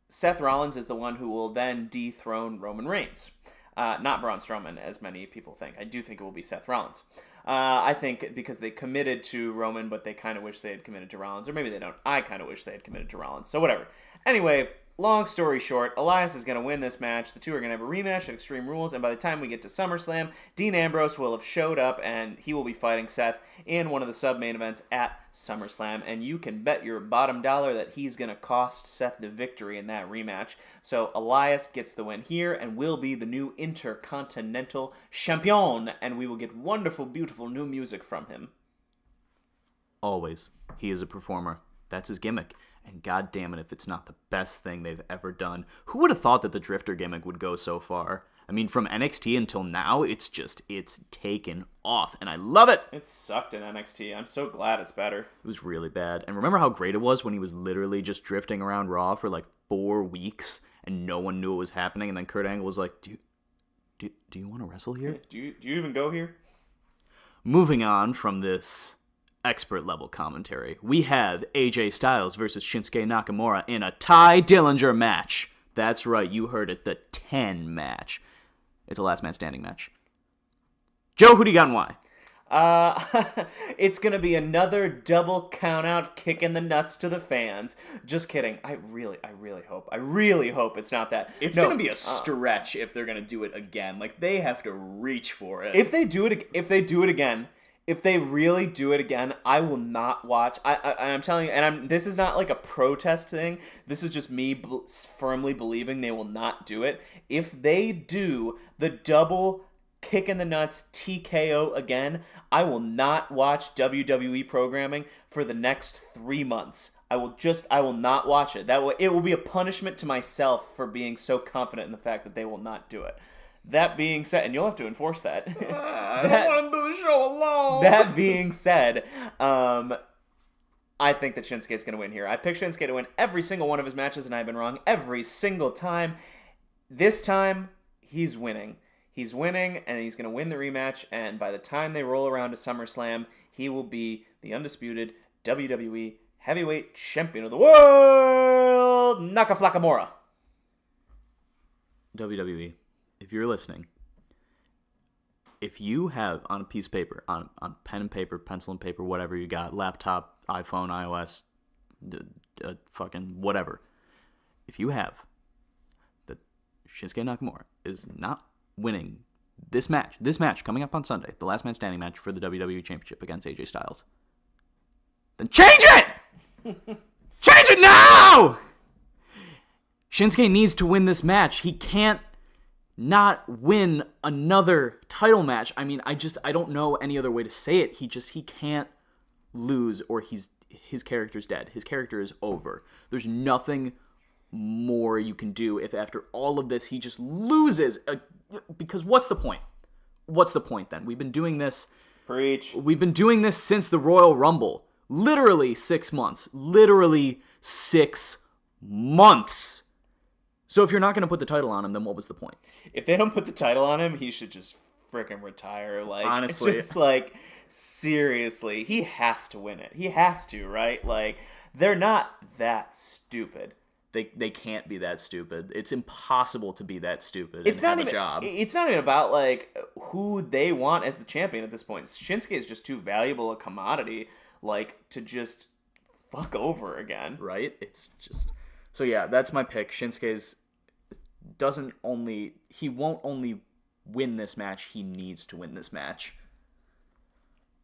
Seth Rollins is the one who will then dethrone Roman Reigns. Not Braun Strowman, as many people think. I do think it will be Seth Rollins. I think because they committed to Roman, but they kind of wish they had committed to Rollins. Or maybe they don't. I kind of wish they had committed to Rollins. So whatever. Anyway, long story short, Elias is going to win this match. The two are going to have a rematch at Extreme Rules. And by the time we get to SummerSlam, Dean Ambrose will have showed up and he will be fighting Seth in one of the sub-main events at SummerSlam. And you can bet your bottom dollar that he's going to cost Seth the victory in that rematch. So Elias gets the win here and will be the new Intercontinental Champion. And we will get wonderful, beautiful new music from him. Always. He is a performer. That's his gimmick. And god damn it if it's not the best thing they've ever done. Who would have thought that the Drifter gimmick would go so far? I mean, from NXT until now, it's taken off, and I love it! It sucked in NXT. I'm so glad it's better. It was really bad. And remember how great it was when he was literally just drifting around Raw for like 4 weeks, and no one knew what was happening, and then Kurt Angle was like, do you want to wrestle here? Do you even go here? Moving on from this expert level commentary, we have AJ Styles versus Shinsuke Nakamura in a Ty Dillinger match. That's right, you heard it, the 10 match. It's a last man standing match. Joe, who do you got and why? It's gonna be another double count out kick in the nuts to the fans. Just kidding. I really hope it's not that. It's gonna be a stretch if they're gonna do it again. Like, they have to reach for it. If they do it again, if they really do it again, I will not watch. I'm telling you, and this is not like a protest thing. This is just me firmly believing they will not do it. If they do the double kick in the nuts TKO again, I will not watch WWE programming for the next 3 months. I will not watch it. It will be a punishment to myself for being so confident in the fact that they will not do it. That being said, and you'll have to enforce that. I don't want to do the show alone. That being said, I think that Shinsuke is going to win here. I pick Shinsuke to win every single one of his matches, and I've been wrong every single time. This time, he's winning. He's winning, and he's going to win the rematch, and by the time they roll around to SummerSlam, he will be the undisputed WWE Heavyweight Champion of the World, Nakamura. WWE. If you're listening, if you have on a piece of paper, on pen and paper, pencil and paper, whatever you got, laptop, iPhone, iOS, fucking whatever, if you have that Shinsuke Nakamura is not winning this match coming up on Sunday, the last man standing match for the WWE Championship against AJ Styles, then change it! Change it now! Shinsuke needs to win this match. He can't not win another title match. I mean, I don't know any other way to say it. He can't lose, or his character's dead. His character is over. There's nothing more you can do if after all of this he just loses. Because what's the point? What's the point then? We've been doing this. Preach. We've been doing this since the Royal Rumble. Literally 6 months. Literally 6 months. So if you're not going to put the title on him, then what was the point? If they don't put the title on him, he should just freaking retire. Like, honestly, it's just like, seriously, he has to win it. He has to, right? Like, they're not that stupid. They can't be that stupid. It's impossible to be that stupid and have a job. It's not even about like who they want as the champion at this point. Shinsuke is just too valuable a commodity, like, to just fuck over again. Right? It's just So yeah, that's my pick. Shinsuke's he won't only win this match, he needs to win this match.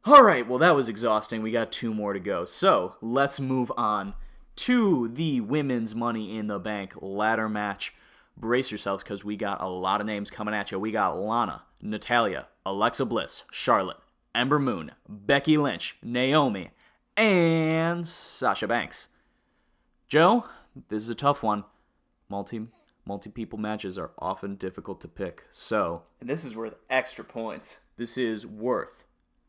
All right, well, that was exhausting. We got 2 more to go. So let's move on to the Women's Money in the Bank ladder match. Brace yourselves, because we got a lot of names coming at you. We got Lana, Natalya, Alexa Bliss, Charlotte, Ember Moon, Becky Lynch, Naomi, and Sasha Banks. Joe, this is a tough one. Multi-people matches are often difficult to pick, so... And this is worth extra points. This is worth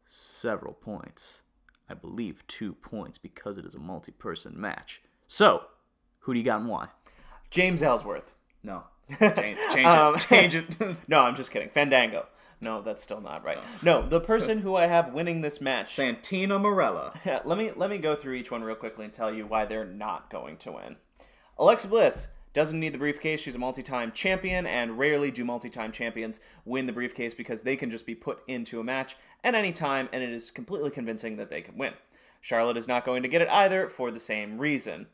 several points. I believe 2 points, because it is a multi-person match. So, who do you got and why? James Ellsworth. No. Change it. Change it. No, I'm just kidding. Fandango. No, that's still not right. No, the person who I have winning this match. Santina Marella. Yeah, let me go through each one real quickly and tell you why they're not going to win. Alexa Bliss doesn't need the briefcase. She's a multi-time champion, and rarely do multi-time champions win the briefcase because they can just be put into a match at any time, and it is completely convincing that they can win. Charlotte is not going to get it either for the same reason.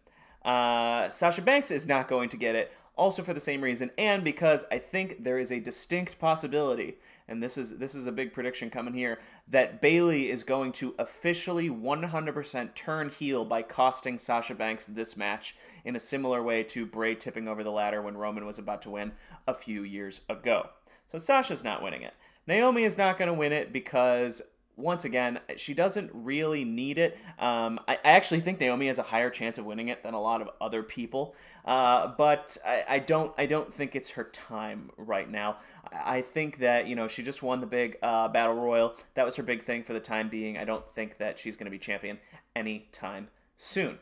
Sasha Banks is not going to get it also for the same reason, and because I think there is a distinct possibility, and this is a big prediction coming here, that Bayley is going to officially 100% turn heel by costing Sasha Banks this match in a similar way to Bray tipping over the ladder when Roman was about to win a few years ago. So Sasha's not winning it. Naomi is not going to win it because, once again, she doesn't really need it. I actually think Naomi has a higher chance of winning it than a lot of other people, but I don't think it's her time right now. I think that, she just won the big Battle Royal. That was her big thing for the time being. I don't think that she's going to be champion anytime soon.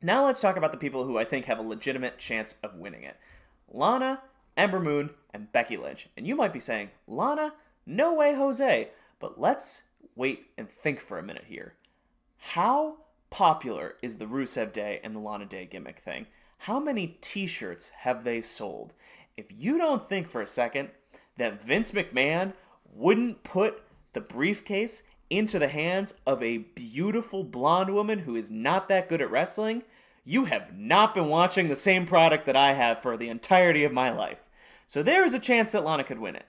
Now let's talk about the people who I think have a legitimate chance of winning it. Lana, Ember Moon, and Becky Lynch. And you might be saying, Lana? No way, Jose. But let's wait and think for a minute here. How popular is the Rusev Day and the Lana Day gimmick thing? How many t-shirts have they sold? If you don't think for a second that Vince McMahon wouldn't put the briefcase into the hands of a beautiful blonde woman who is not that good at wrestling, you have not been watching the same product that I have for the entirety of my life. So there is a chance that Lana could win it.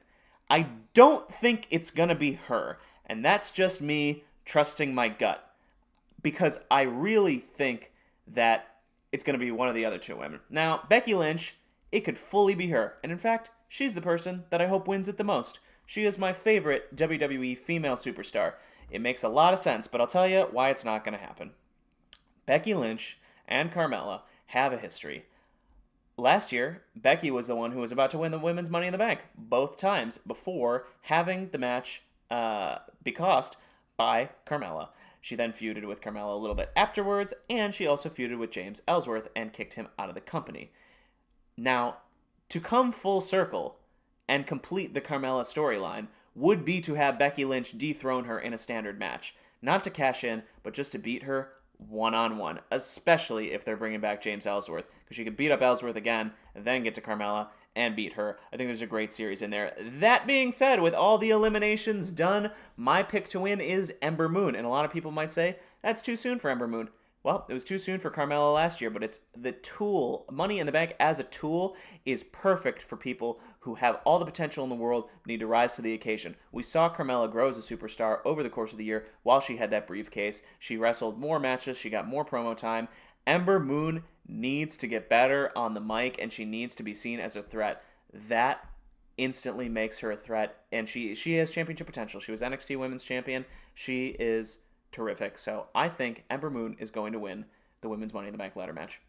I don't think it's going to be her. And that's just me trusting my gut, because I really think that it's going to be one of the other 2 women. Now, Becky Lynch, it could fully be her. And in fact, she's the person that I hope wins it the most. She is my favorite WWE female superstar. It makes a lot of sense, but I'll tell you why it's not going to happen. Becky Lynch and Carmella have a history. Last year, Becky was the one who was about to win the Women's Money in the Bank both times before having the match be cost by Carmella. She then feuded with Carmella a little bit afterwards, and she also feuded with James Ellsworth and kicked him out of the company. Now, to come full circle and complete the Carmella storyline would be to have Becky Lynch dethrone her in a standard match. Not to cash in, but just to beat her one-on-one, especially if they're bringing back James Ellsworth, because she could beat up Ellsworth again, and then get to Carmella and beat her. I think there's a great series in there. That being said, with all the eliminations done, my pick to win is Ember Moon, and a lot of people might say, that's too soon for Ember Moon. Well, it was too soon for Carmella last year, but it's the tool. Money in the Bank as a tool is perfect for people who have all the potential in the world, need to rise to the occasion. We saw Carmella grow as a superstar over the course of the year while she had that briefcase. She wrestled more matches, she got more promo time. Ember Moon needs to get better on the mic, and she needs to be seen as a threat. That instantly makes her a threat, and she has championship potential. She was NXT Women's Champion. She is terrific. So I think Ember Moon is going to win the Women's Money in the Bank ladder match.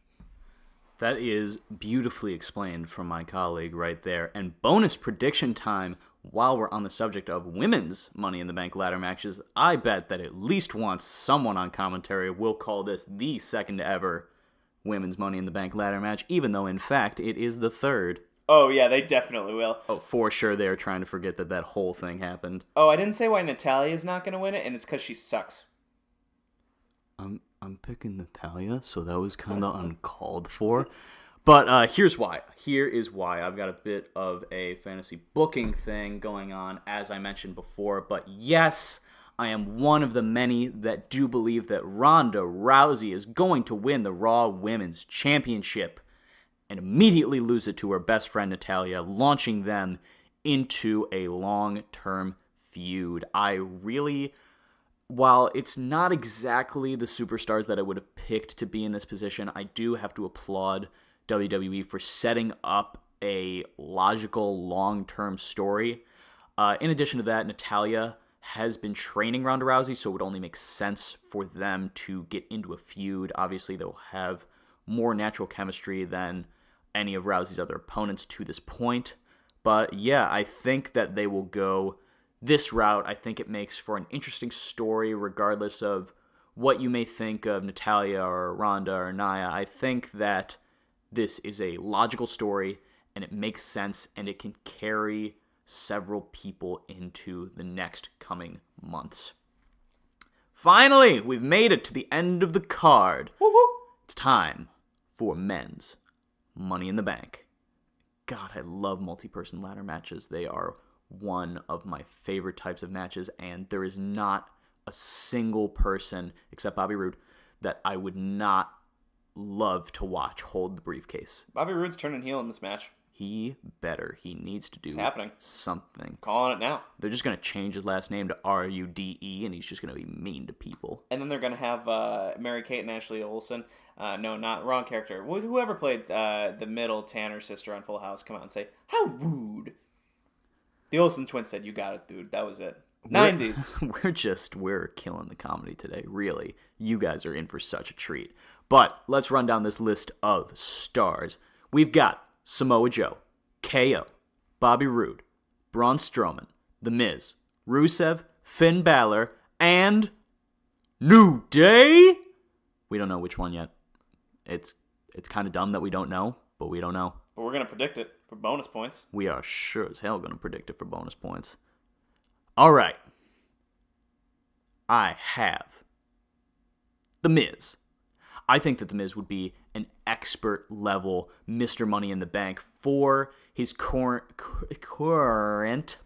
That is beautifully explained from my colleague right there. And bonus prediction time while we're on the subject of women's Money in the Bank ladder matches. I bet that at least once someone on commentary will call this the second ever women's Money in the Bank ladder match, even though in fact it is the third. Oh yeah, they definitely will. Oh, for sure they are trying to forget that whole thing happened. Oh, I didn't say why Natalya is not going to win it, and it's because she sucks. I'm picking Natalya, so that was kind of uncalled for. But here's why. Here is why. I've got a bit of a fantasy booking thing going on, as I mentioned before. But yes, I am one of the many that do believe that Ronda Rousey is going to win the Raw Women's Championship and immediately lose it to her best friend Natalya, launching them into a long-term feud. While it's not exactly the superstars that I would have picked to be in this position, I do have to applaud WWE for setting up a logical long-term story. In addition to that, Natalya has been training Ronda Rousey, so it would only make sense for them to get into a feud. Obviously, they'll have more natural chemistry than any of Rousey's other opponents to this point. But yeah, I think that they will go this route. I think it makes for an interesting story regardless of what you may think of Natalya or Ronda or Nia. I think that this is a logical story and it makes sense and it can carry several people into the next coming months. Finally, we've made it to the end of the card. Woo-hoo. It's time for men's Money in the Bank. God, I love multi-person ladder matches. They are one of my favorite types of matches, and there is not a single person, except Bobby Roode, that I would not love to watch hold the briefcase. Bobby Roode's turning heel in this match. He needs to do something. Calling it now. They're just going to change his last name to Rude, and he's just going to be mean to people. And then they're going to have Mary-Kate and Ashley Olsen. No, not wrong character. Whoever played the middle Tanner sister on Full House, come out and say, "How rude." The Olsen twins said, "You got it, dude." That was it. 90s. We're killing the comedy today. Really. You guys are in for such a treat. But let's run down this list of stars. We've got Samoa Joe, KO, Bobby Roode, Braun Strowman, The Miz, Rusev, Finn Balor, and New Day? We don't know which one yet. It's kind of dumb that we don't know, but we don't know. But we're going to predict it for bonus points. We are sure as hell going to predict it for bonus points. All right. I have The Miz. I think that The Miz would be an expert level Mr. Money in the Bank for his current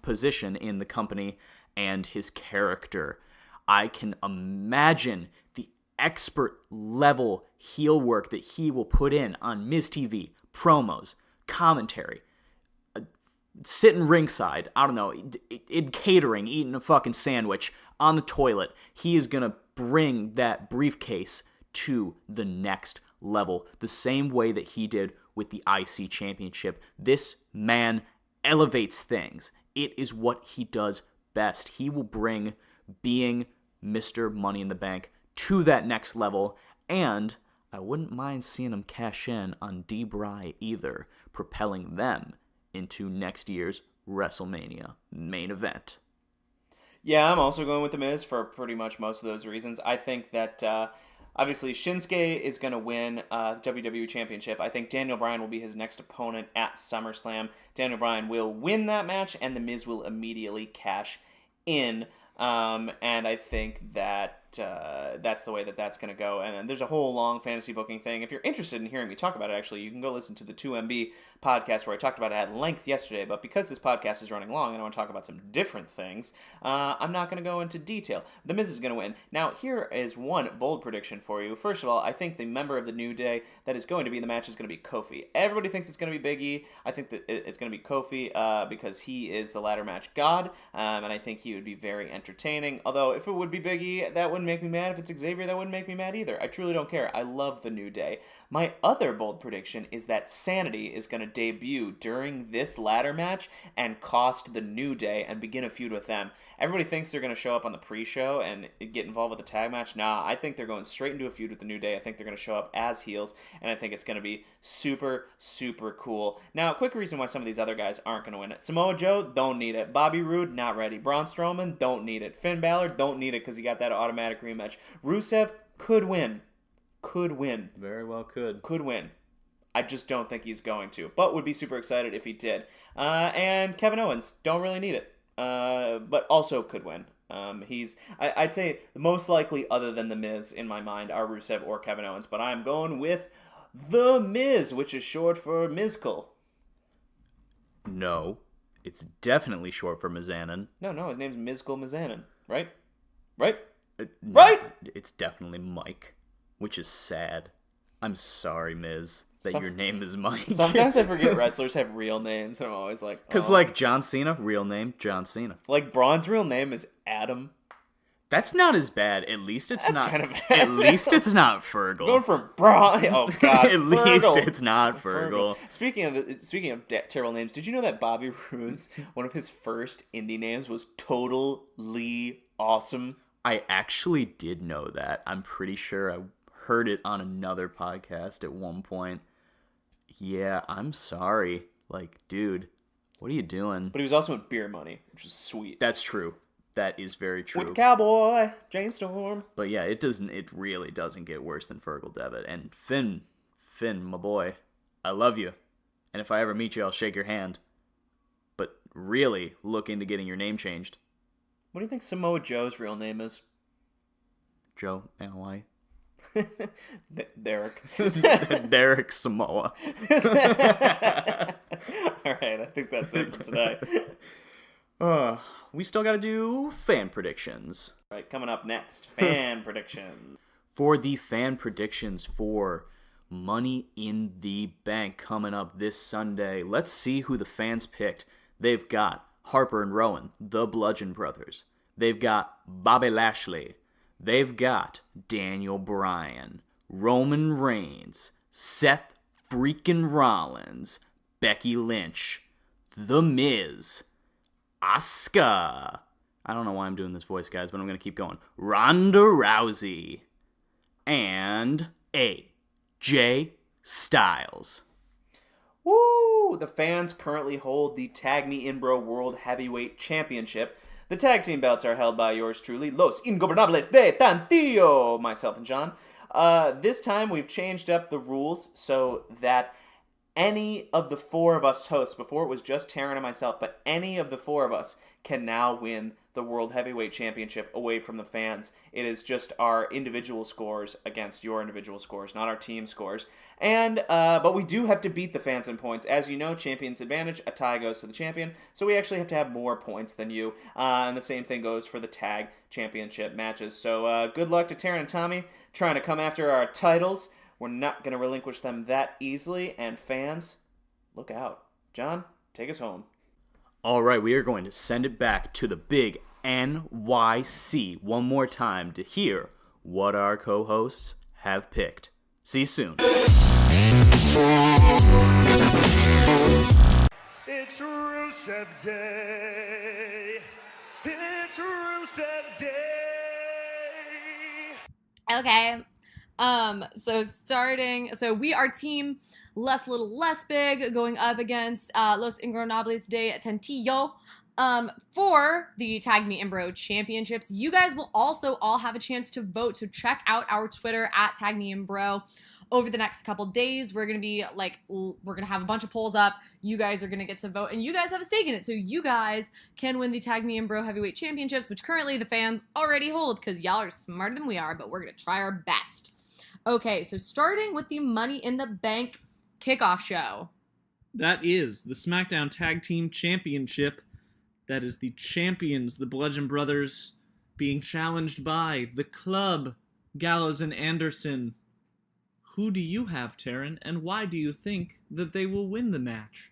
position in the company and his character. I can imagine the expert level heel work that he will put in on Miz TV, promos, commentary, sitting ringside, I don't know, in catering, eating a fucking sandwich on the toilet. He is going to bring that briefcase to the next level, the same way that he did with the IC Championship. This man elevates things. It is what he does best. He will bring being Mr. Money in the Bank to that next level, and I wouldn't mind seeing him cash in on D-Bry either, propelling them into next year's WrestleMania main event. Yeah, I'm also going with The Miz for pretty much most of those reasons. I think that obviously Shinsuke is going to win the WWE Championship. I think Daniel Bryan will be his next opponent at SummerSlam. Daniel Bryan will win that match, and The Miz will immediately cash in. And I think that that's the way that that's going to go. And there's a whole long fantasy booking thing. If you're interested in hearing me talk about it, actually, you can go listen to the 2MB podcast where I talked about it at length yesterday. But because this podcast is running long and I want to talk about some different things, I'm not going to go into detail. The Miz is going to win. Now, here is one bold prediction for you. First of all, I think the member of the New Day that is going to be in the match is going to be Kofi. Everybody thinks it's going to be Big E. I think that it's going to be Kofi because he is the ladder match god, and I think he would be very entertaining. Although, if it would be Big E, that wouldn't make me mad. If it's Xavier, that wouldn't make me mad either. I truly don't care. I love the New Day. My other bold prediction is that Sanity is going to debut during this ladder match and cost the New Day and begin a feud with them. Everybody thinks they're going to show up on the pre-show and get involved with the tag match. Nah, I think they're going straight into a feud with the New Day. I think they're going to show up as heels, and I think it's going to be super, super cool. Now, a quick reason why some of these other guys aren't going to win it. Samoa Joe, don't need it. Bobby Roode, not ready. Braun Strowman, don't need it. Finn Balor, don't need it because he got that automatic rematch. Rusev could win. Could win. Very well could. Could win. I just don't think he's going to, but would be super excited if he did. And Kevin Owens, don't really need it, but also could win. I'd say the most likely, other than The Miz, in my mind, are Rusev or Kevin Owens, but I'm going with The Miz, which is short for Mizkal. No, it's definitely short for Mizanin. No, his name's Mizkal Mizanin, right? Right? No, Right? It's definitely Mike, which is sad. I'm sorry, Miz, that Some- your name is Mike. Sometimes I forget wrestlers have real names, and I'm always like, Because, oh. like, John Cena, real name, John Cena. Like Braun's real name is Adam. That's not as bad. At least it's That's not. kind of bad. At least it's not Going Fergal. from Braun. Oh God. At least Fergal. it's not Fergal. Speaking of terrible names, did you know that Bobby Roode's one of his first indie names was Totally Awesome? I actually did know that. I'm pretty sure I heard it on another podcast at one point. Yeah, I'm sorry. Like, dude, what are you doing? But he was also in Beer Money, which is sweet. That's true. That is very true. With Cowboy James Storm. But yeah, it really doesn't get worse than Fergal Devitt. And Finn, my boy, I love you. And if I ever meet you, I'll shake your hand. But really look into getting your name changed. What do you think Samoa Joe's real name is? Joe, N-O-I. Derek. Derek Samoa. All right, I think that's it for today. We still got to do fan predictions. All right, coming up next, fan predictions. For the fan predictions for Money in the Bank coming up this Sunday, let's see who the fans picked. They've got Harper and Rowan, the Bludgeon Brothers. They've got Bobby Lashley. They've got Daniel Bryan, Roman Reigns, Seth freaking Rollins, Becky Lynch, The Miz, Asuka. I don't know why I'm doing this voice, guys, but I'm going to keep going. Ronda Rousey. And AJ Styles. Woo! The fans currently hold the Tag Me In Bro World Heavyweight Championship. The tag team belts are held by yours truly, Los Ingobernables de Tantillo, myself and John. This time we've changed up the rules so that any of the four of us hosts, before it was just Taryn and myself, but any of the four of us can now win the World Heavyweight Championship away from the fans. It is just our individual scores against your individual scores, not our team scores. And but we do have to beat the fans in points. As you know, champion's advantage, a tie goes to the champion, so we actually have to have more points than you. And the same thing goes for the tag championship matches. So good luck to Taryn and Tommy trying to come after our titles. We're not going to relinquish them that easily, and fans, look out. John, take us home. All right, we are going to send it back to the big NYC one more time to hear what our co-hosts have picked. See you soon. It's Rusev Day. It's Rusev Day. Okay. So we are team Little Less Big going up against Los Ingobernables de Tantillo for the Tag Me In Bro Championships. You guys will also all have a chance to vote, so check out our Twitter at Tag Me In Bro. Over the next couple days, we're going to have a bunch of polls up. You guys are going to get to vote, and you guys have a stake in it. So you guys can win the Tag Me In Bro Heavyweight Championships, which currently the fans already hold because y'all are smarter than we are, but we're going to try our best. Okay, so starting with the Money in the Bank kickoff show. That is the SmackDown Tag Team Championship. That is the champions, the Bludgeon Brothers, being challenged by the Club, Gallows and Anderson. Who do you have, Taryn, and why do you think that they will win the match?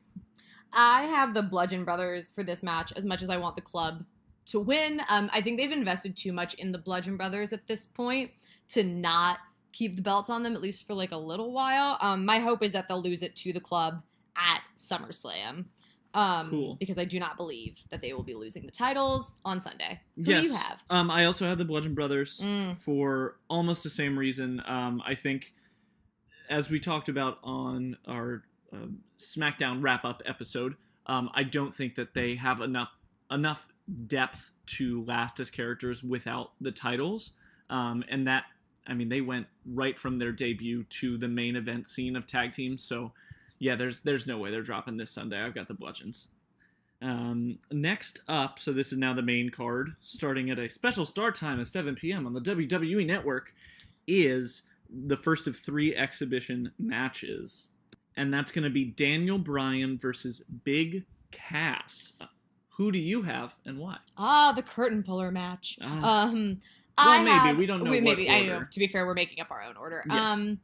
I have the Bludgeon Brothers for this match as much as I want the Club to win. I think they've invested too much in the Bludgeon Brothers at this point to not keep the belts on them, at least for like a little while. My hope is that they'll lose it to the Club at SummerSlam. Cool. Because I do not believe that they will be losing the titles on Sunday. Who Yes. do you have? I also have the Bludgeon Brothers for almost the same reason. I think, as we talked about on our SmackDown wrap-up episode, I don't think that they have enough depth to last as characters without the titles. And that, I mean, they went right from their debut to the main event scene of tag teams. So, yeah, there's no way they're dropping this Sunday. I've got the Bludgeons. Next up, so this is now the main card, starting at a special start time of 7 p.m. on the WWE Network, is the first of 3 exhibition matches. And that's going to be Daniel Bryan versus Big Cass. Who do you have and why? The curtain puller match. Well, maybe. We don't know what maybe. order. I know. To be fair, we're making up our own order. Yes.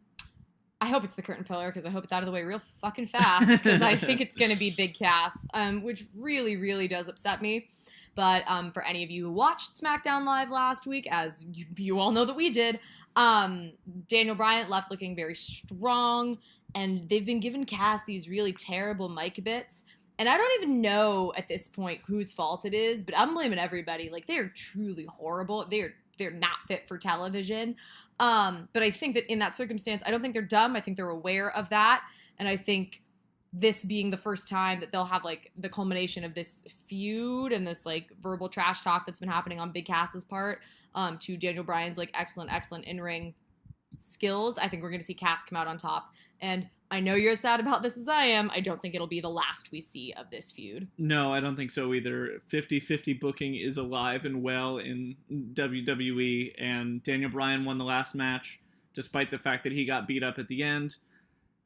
I hope it's the curtain pillar because I hope it's out of the way real fucking fast because I think it's going to be Big Cass, which really, really does upset me. But for any of you who watched SmackDown Live last week, as you all know that we did, Daniel Bryan left looking very strong, and they've been giving Cass these really terrible mic bits. And I don't even know at this point whose fault it is, but I'm blaming everybody. Like, they are truly horrible. They're not fit for television. But I think that in that circumstance, I don't think they're dumb. I think they're aware of that. And I think this being the first time that they'll have, like, the culmination of this feud and this, like, verbal trash talk that's been happening on Big Cass's part to Daniel Bryan's, like, excellent in-ring skills, I think we're going to see Cass come out on top. And I know you're as sad about this as I am. I don't think it'll be the last we see of this feud. No, I don't think so either. 50-50 booking is alive and well in WWE, and Daniel Bryan won the last match, despite the fact that he got beat up at the end.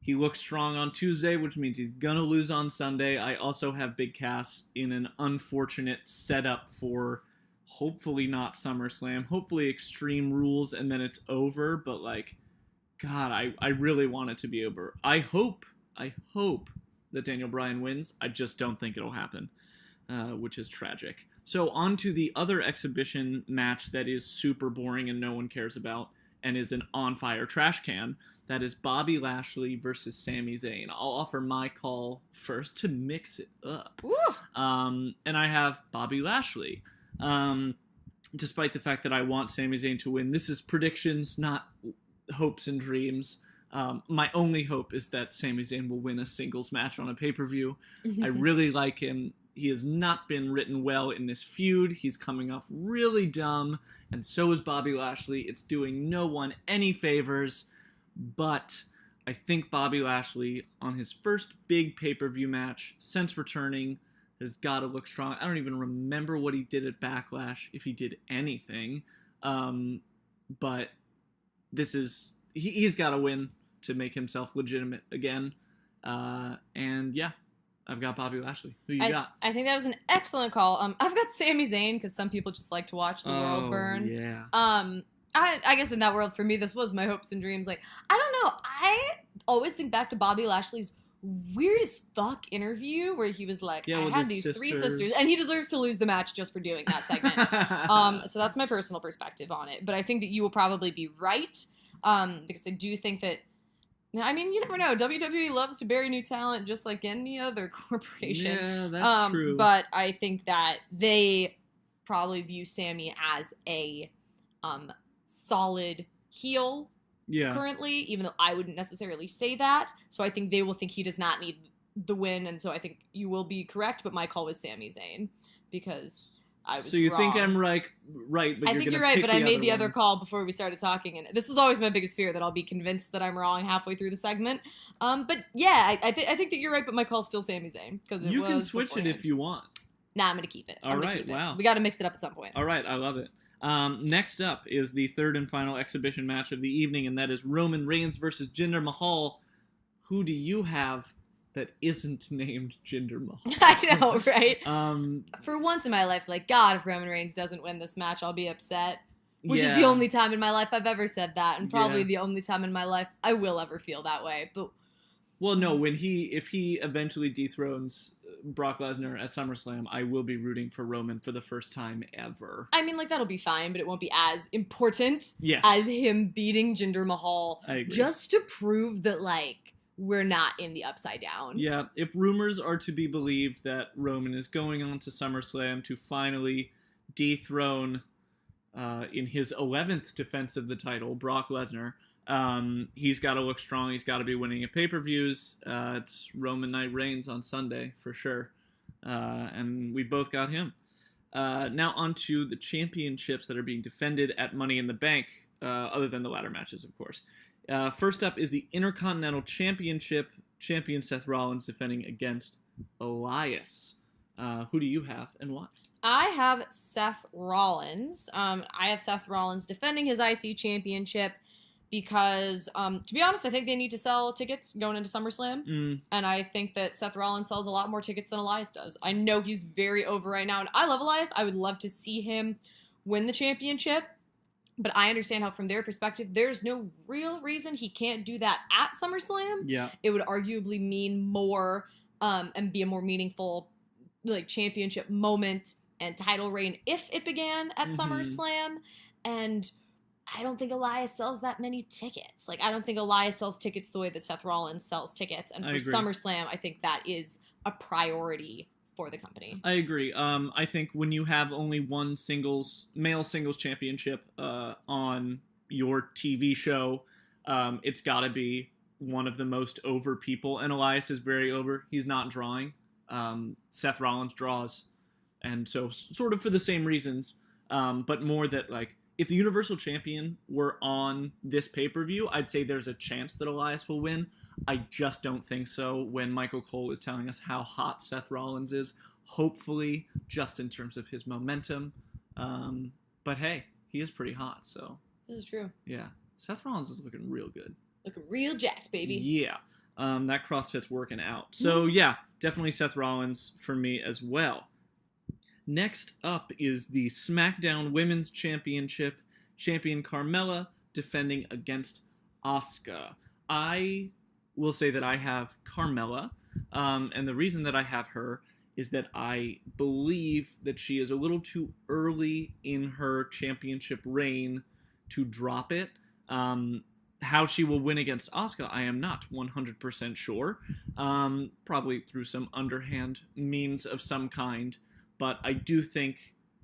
He looks strong on Tuesday, which means he's going to lose on Sunday. I also have Big Cass in an unfortunate setup for hopefully not SummerSlam, hopefully Extreme Rules, and then it's over, but, like, God, I really want it to be over. I hope that Daniel Bryan wins. I just don't think it'll happen, which is tragic. So on to the other exhibition match that is super boring and no one cares about and is an on-fire trash can. That is Bobby Lashley versus Sami Zayn. I'll offer my call first to mix it up. And I have Bobby Lashley. Despite the fact that I want Sami Zayn to win, this is predictions, not hopes and dreams. My only hope is that Sami Zayn will win a singles match on a pay-per-view. I really like him. He has not been written well in this feud. He's coming off really dumb, and so is Bobby Lashley. It's doing no one any favors, but I think Bobby Lashley, on his first big pay-per-view match since returning, has got to look strong. I don't even remember what he did at Backlash, if he did anything. But this is... He's got to win to make himself legitimate again. And yeah, I've got Bobby Lashley. Who you got? I think that is an excellent call. I've got Sami Zayn because some people just like to watch the world burn. Yeah. I guess in that world, for me, this was my hopes and dreams. Like, I don't know. I always think back to Bobby Lashley's weird as fuck interview where he was like, I had these three sisters, and he deserves to lose the match just for doing that segment. So that's my personal perspective on it. But I think that you will probably be right. Because I do think that, I mean, you never know. WWE loves to bury new talent just like any other corporation. Yeah, that's true. But I think that they probably view Sammy as a solid heel currently, even though I wouldn't necessarily say that. So I think they will think he does not need the win, and so I think you will be correct, but my call was Sami Zayn because I was So you wrong. think I'm right, but I think you're right, but I made the other call before we started talking, and this is always my biggest fear, that I'll be convinced that I'm wrong halfway through the segment. But yeah, I think that you're right, but my call's still Sami Zayn because you can switch it if you want. Nah, I'm gonna keep it. All right, wow. We got to mix it up at some point. All right, I love it. Next up is the third and final exhibition match of the evening, and that is Roman Reigns versus Jinder Mahal. Who do you have that isn't named Jinder Mahal? I know, right? For once in my life, like, God, if Roman Reigns doesn't win this match, I'll be upset. Which is the only time in my life I've ever said that, and probably the only time in my life I will ever feel that way. But well, no, if he eventually dethrones Brock Lesnar at SummerSlam, I will be rooting for Roman for the first time ever. I mean, like, that'll be fine, but it won't be as important Yes. as him beating Jinder Mahal. I agree. Just to prove that, like, we're not in the upside down. Yeah, if rumors are to be believed that Roman is going on to SummerSlam to finally dethrone, in his 11th defense of the title, Brock Lesnar, he's got to look strong. He's got to be winning at pay-per-views. It's Roman Night Reigns on Sunday, for sure. And we both got him. Now on to the championships that are being defended at Money in the Bank, other than the ladder matches, of course. First up is the Intercontinental Championship. Champion Seth Rollins defending against Elias. Who do you have and why? I have Seth Rollins. I have Seth Rollins defending his IC championship because, to be honest, I think they need to sell tickets going into SummerSlam. And I think that Seth Rollins sells a lot more tickets than Elias does. I know he's very over right now, and I love Elias. I would love to see him win the championship. But I understand how, from their perspective, there's no real reason he can't do that at SummerSlam. Yeah. It would arguably mean more and be a more meaningful like championship moment and title reign if it began at SummerSlam. And I don't think Elias sells that many tickets. Like, I don't think Elias sells tickets the way that Seth Rollins sells tickets. And for SummerSlam, I think that is a priority for the company. I agree. I think when you have only one male singles championship on your TV show, it's got to be one of the most over people. And Elias is very over. He's not drawing. Seth Rollins draws. And so sort of for the same reasons, but more that, like, if the Universal Champion were on this pay-per-view, I'd say there's a chance that Elias will win. I just don't think so when Michael Cole is telling us how hot Seth Rollins is. Hopefully, just in terms of his momentum. But hey, he is pretty hot, so. This is true. Yeah. Seth Rollins is looking real good. Looking real jacked, baby. Yeah. That CrossFit's working out. So yeah, definitely Seth Rollins for me as well. Next up is the SmackDown Women's Championship. Champion Carmella defending against Asuka. I will say that I have Carmella, and the reason that I have her is that I believe that she is a little too early in her championship reign to drop it. How she will win against Asuka, I am not 100% sure. Probably through some underhand means of some kind. But I do think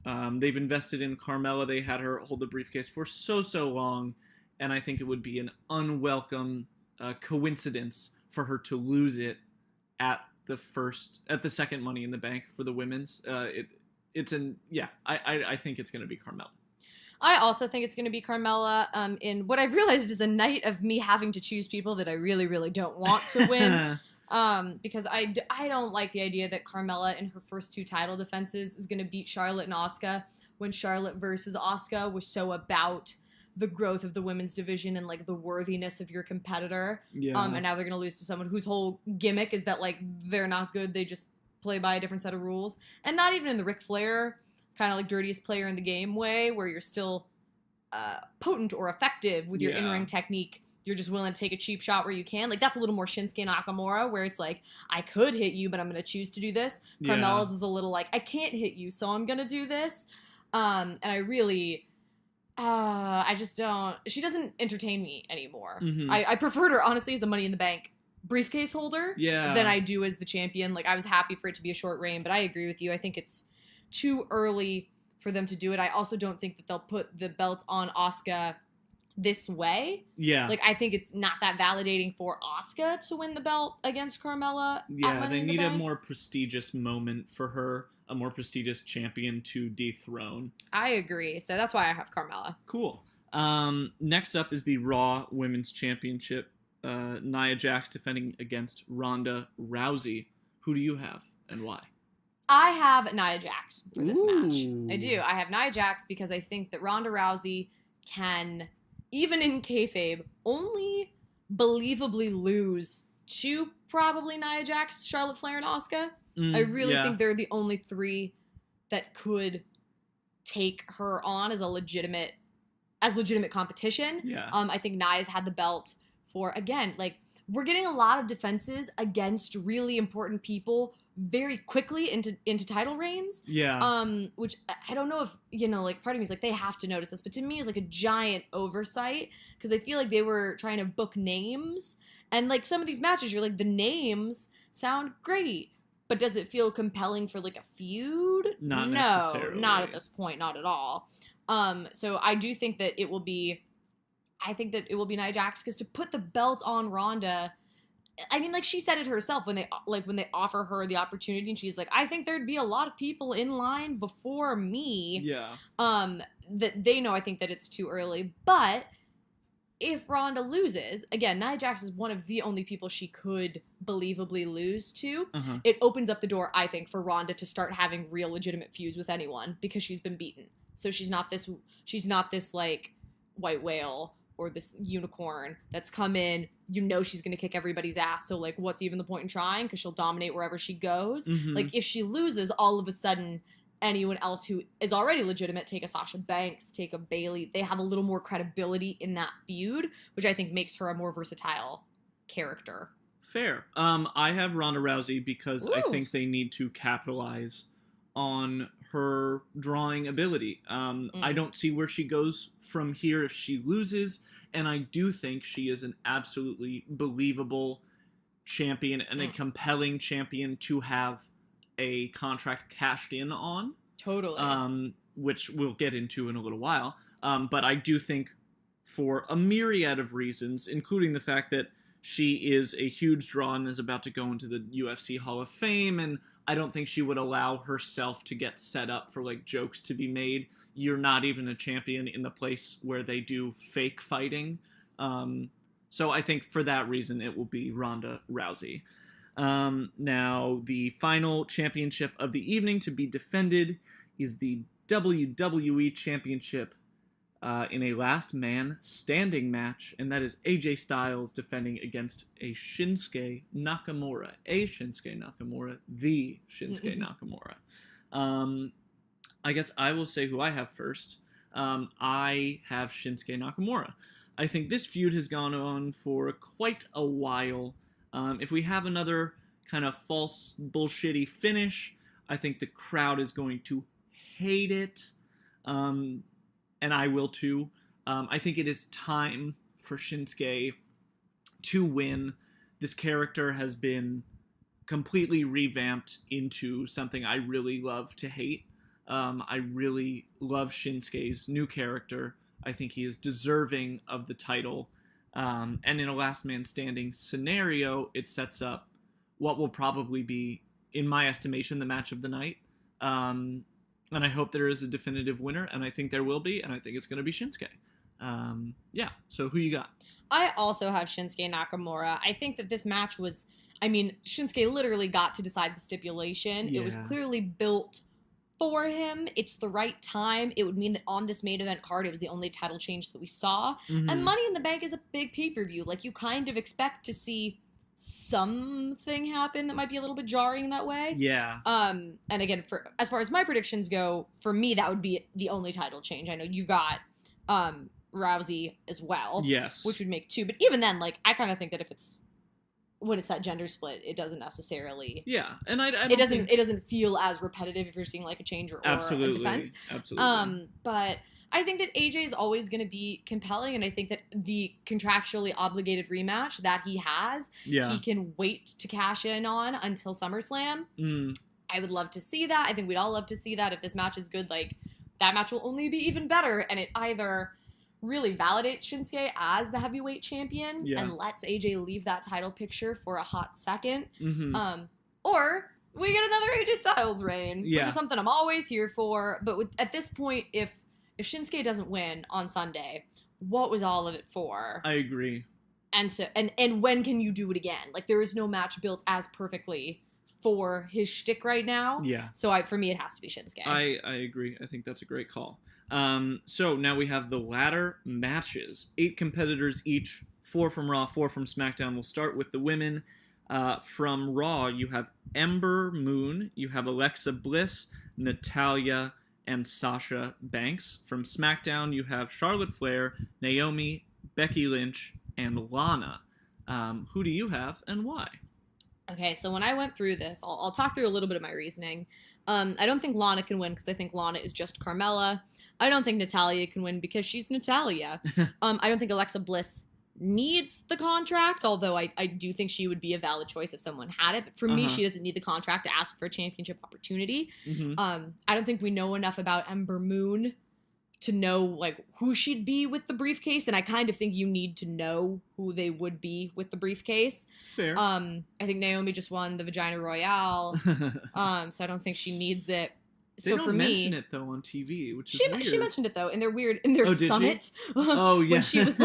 they've invested in Carmella. They had her hold the briefcase for so long. And I think it would be an unwelcome coincidence for her to lose it at the second Money in the Bank for the women's. I think it's going to be Carmella. I also think it's going to be Carmella. In what I've realized is a night of me having to choose people that I really, really don't want to win. Because I don't like the idea that Carmella in her first two title defenses is going to beat Charlotte and Asuka when Charlotte versus Asuka was so about the growth of the women's division and like the worthiness of your competitor. Yeah. And now they're going to lose to someone whose whole gimmick is that like they're not good, they just play by a different set of rules. And not even in the Ric Flair kind of like dirtiest player in the game way where you're still potent or effective with your in-ring technique. You're just willing to take a cheap shot where you can. Like, that's a little more Shinsuke Nakamura, where it's like, I could hit you, but I'm going to choose to do this. Carmella's is a little like, I can't hit you, so I'm going to do this. And I really, I just don't, she doesn't entertain me anymore. I preferred her, honestly, as a Money in the Bank briefcase holder than I do as the champion. Like, I was happy for it to be a short reign, but I agree with you. I think it's too early for them to do it. I also don't think that they'll put the belt on Asuka this way. Yeah. Like, I think it's not that validating for Asuka to win the belt against Carmella. Yeah, they need a more prestigious moment for her, a more prestigious champion to dethrone. I agree. So that's why I have Carmella. Cool. Next up is the Raw Women's Championship. Nia Jax defending against Ronda Rousey. Who do you have and why? I have Nia Jax for this match. I do. I have Nia Jax because I think that Ronda Rousey can, even in kayfabe, only believably lose to probably Nia Jax, Charlotte Flair, and Asuka. I really think they're the only three that could take her on as legitimate competition. Yeah. I think Nia's had the belt for, again, like, we're getting a lot of defenses against really important people very quickly into title reigns. Yeah. Which I don't know if, like, part of me is like, they have to notice this, but to me is like a giant oversight, because I feel like they were trying to book names, and like some of these matches, you're like, the names sound great, but does it feel compelling for like a feud? Not necessarily. No, not at this point, not at all. So I do think that it will be Nia Jax, because to put the belt on Ronda, I mean, like, she said it herself when they offer her the opportunity, and she's like, I think there'd be a lot of people in line before me. Yeah. That they know, I think, that it's too early. But if Ronda loses, again, Nia Jax is one of the only people she could believably lose to. It opens up the door, I think, for Ronda to start having real legitimate feuds with anyone, because she's been beaten. So she's not this like white whale or this unicorn that's come in, she's going to kick everybody's ass. So, like, what's even the point in trying? Because she'll dominate wherever she goes. Like, if she loses, all of a sudden, anyone else who is already legitimate. Take a Sasha Banks, take a Bayley. They have a little more credibility in that feud, which I think makes her a more versatile character. Fair. I have Ronda Rousey because I Ooh. think they need to capitalize on her drawing ability. I don't see where she goes from here if she loses, and I do think she is an absolutely believable champion and a compelling champion to have a contract cashed in on. Totally. Which we'll get into in a little while. But I do think for a myriad of reasons, including the fact that she is a huge draw and is about to go into the UFC Hall of Fame, and I don't think she would allow herself to get set up for like jokes to be made. You're not even a champion in the place where they do fake fighting. So I think for that reason it will be Ronda Rousey. Now, the final championship of the evening to be defended is the WWE Championship in a last man standing match, and that is AJ Styles defending against a Shinsuke Nakamura. A Shinsuke Nakamura, the Shinsuke Nakamura. I guess I will say who I have first. I have Shinsuke Nakamura. I think this feud has gone on for quite a while. If we have another kind of false, bullshitty finish, I think the crowd is going to hate it. And I will too. I think it is time for Shinsuke to win. This character has been completely revamped into something I really love to hate. I really love Shinsuke's new character. I think he is deserving of the title. And in a last man standing scenario, it sets up what will probably be, in my estimation, the match of the night. And I hope there is a definitive winner, and I think there will be, and I think it's going to be Shinsuke. Yeah, so who you got? I also have Shinsuke Nakamura. I think that this match was, Shinsuke literally got to decide the stipulation. Yeah. It was clearly built for him. It's the right time. It would mean that on this main event card, it was the only title change that we saw. Mm-hmm. And Money in the Bank is a big pay-per-view. Like, you kind of expect to see something happen that might be a little bit jarring in that way. Yeah. And again, for as far as my predictions go, for me, that would be the only title change. I know you've got Rousey as well. Yes. Which would make two. But even then, like, I kind of think that when it's that gender split, it doesn't necessarily. Yeah, and I don't it doesn't. think... It doesn't feel as repetitive if you're seeing like a change or Absolutely. a defense. Absolutely. But I think that AJ is always going to be compelling, and I think that the contractually obligated rematch that he has, Yeah. he can wait to cash in on until SummerSlam. I would love to see that. I think we'd all love to see that. If this match is good, like, that match will only be even better, and it either really validates Shinsuke as the heavyweight champion and lets AJ leave that title picture for a hot second, or we get another AJ Styles reign, which is something I'm always here for. But at this point, if Shinsuke doesn't win on Sunday, what was all of it for? I agree. And so, and when can you do it again? Like, there is no match built as perfectly for his shtick right now. Yeah. So for me, it has to be Shinsuke. I agree. I think that's a great call. So now we have the ladder matches. 8 competitors each, 4 from Raw, 4 from SmackDown. We'll start with the women. From Raw, you have Ember Moon, you have Alexa Bliss, Natalya, and Sasha Banks. From SmackDown, you have Charlotte Flair, Naomi, Becky Lynch, and Lana. Who do you have and why? Okay, so when I went through this, I'll talk through a little bit of my reasoning. I don't think Lana can win because I think Lana is just Carmella. I don't think Natalya can win because she's Natalya. I don't think Alexa Bliss needs the contract, although I do think she would be a valid choice if someone had it. But for me, she doesn't need the contract to ask for a championship opportunity. I don't think we know enough about Ember Moon to know, like, who she'd be with the briefcase, and I kind of think you need to know who they would be with the briefcase. Fair. I think Naomi just won the Vagina Royale, so I don't think she needs it. They So don't for me, mention it though on TV, which is weird. she mentioned it though in their did she? summit. Oh yeah. When she was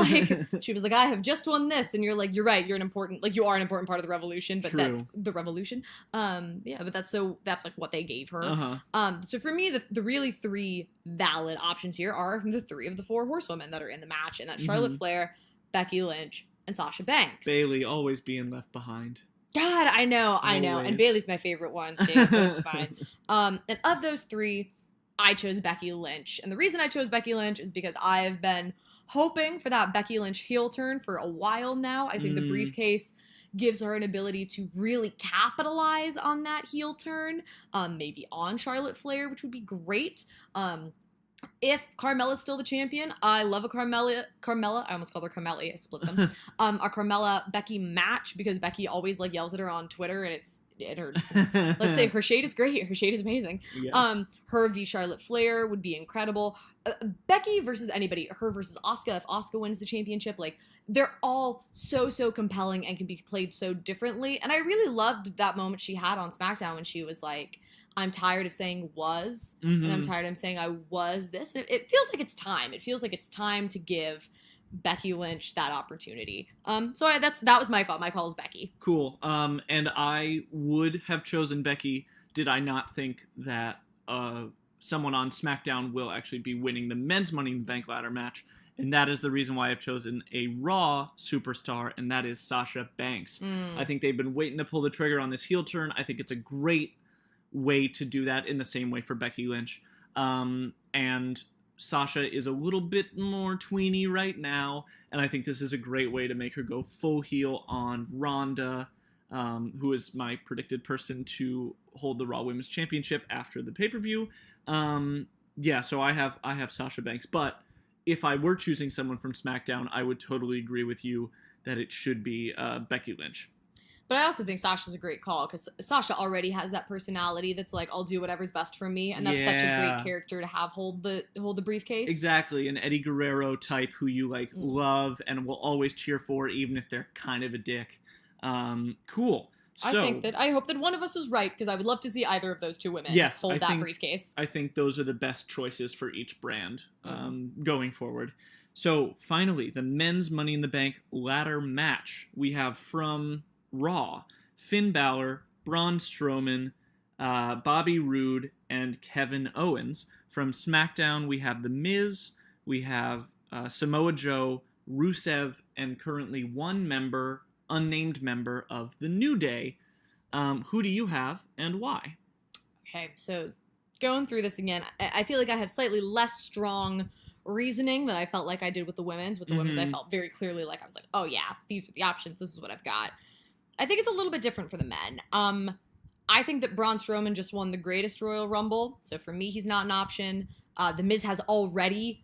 like, I have just won this, and you're like, you're right, you are an important part of the revolution, but True. that's the revolution. But that's like what they gave her. So for me, the really 3 valid options here are from the 3 of the 4 horsewomen that are in the match, and that's Charlotte Flair, Becky Lynch, and Sasha Banks. Bayley always being left behind. God, I know. And Always. Bailey's my favorite one, so that's fine. And of those three, I chose Becky Lynch. And the reason I chose Becky Lynch is because I have been hoping for that Becky Lynch heel turn for a while now. I think the briefcase gives her an ability to really capitalize on that heel turn, maybe on Charlotte Flair, which would be great. If Carmella's still the champion, I love a Carmella, I almost called her Carmelli, I split them. A Carmella Becky match, because Becky always like yells at her on Twitter, and let's say her shade is great, her shade is amazing. Yes. Her v Charlotte Flair would be incredible. Becky versus anybody, her versus Asuka, if Asuka wins the championship, like, they're all so compelling and can be played so differently. And I really loved that moment she had on SmackDown when she was like, I'm tired of saying was, and I'm tired of saying I was this. And it feels like it's time. It feels like it's time to give Becky Lynch that opportunity. So that was my call. My call is Becky. Cool. And I would have chosen Becky did I not think that someone on SmackDown will actually be winning the men's Money in the Bank ladder match. And that is the reason why I've chosen a Raw superstar, and that is Sasha Banks. I think they've been waiting to pull the trigger on this heel turn. I think it's a great way to do that, in the same way for Becky Lynch. And Sasha is a little bit more tweeny right now, and I think this is a great way to make her go full heel on Ronda, who is my predicted person to hold the Raw Women's Championship after the pay-per-view. So I have Sasha Banks, but if I were choosing someone from SmackDown, I would totally agree with you that it should be Becky Lynch. But I also think Sasha's a great call, because Sasha already has that personality that's like, I'll do whatever's best for me, and that's such a great character to have hold the briefcase. Exactly, an Eddie Guerrero type who you love and will always cheer for, even if they're kind of a dick. Cool. So, I hope that one of us is right, because I would love to see either of those two women hold that briefcase. I think those are the best choices for each brand going forward. So finally, the men's Money in the Bank ladder match. We have from Raw, Finn Balor, Braun Strowman, Bobby Roode, and Kevin Owens. From SmackDown, we have The Miz, we have Samoa Joe, Rusev, and currently one unnamed member of the New Day. Who do you have and why? Okay, so going through this again, I feel like I have slightly less strong reasoning than I felt like I did with the women's. With the women's, I felt very clearly like I was like, oh yeah, these are the options. This is what I've got. I think it's a little bit different for the men. I think that Braun Strowman just won the greatest Royal Rumble, so for me, he's not an option. The Miz has already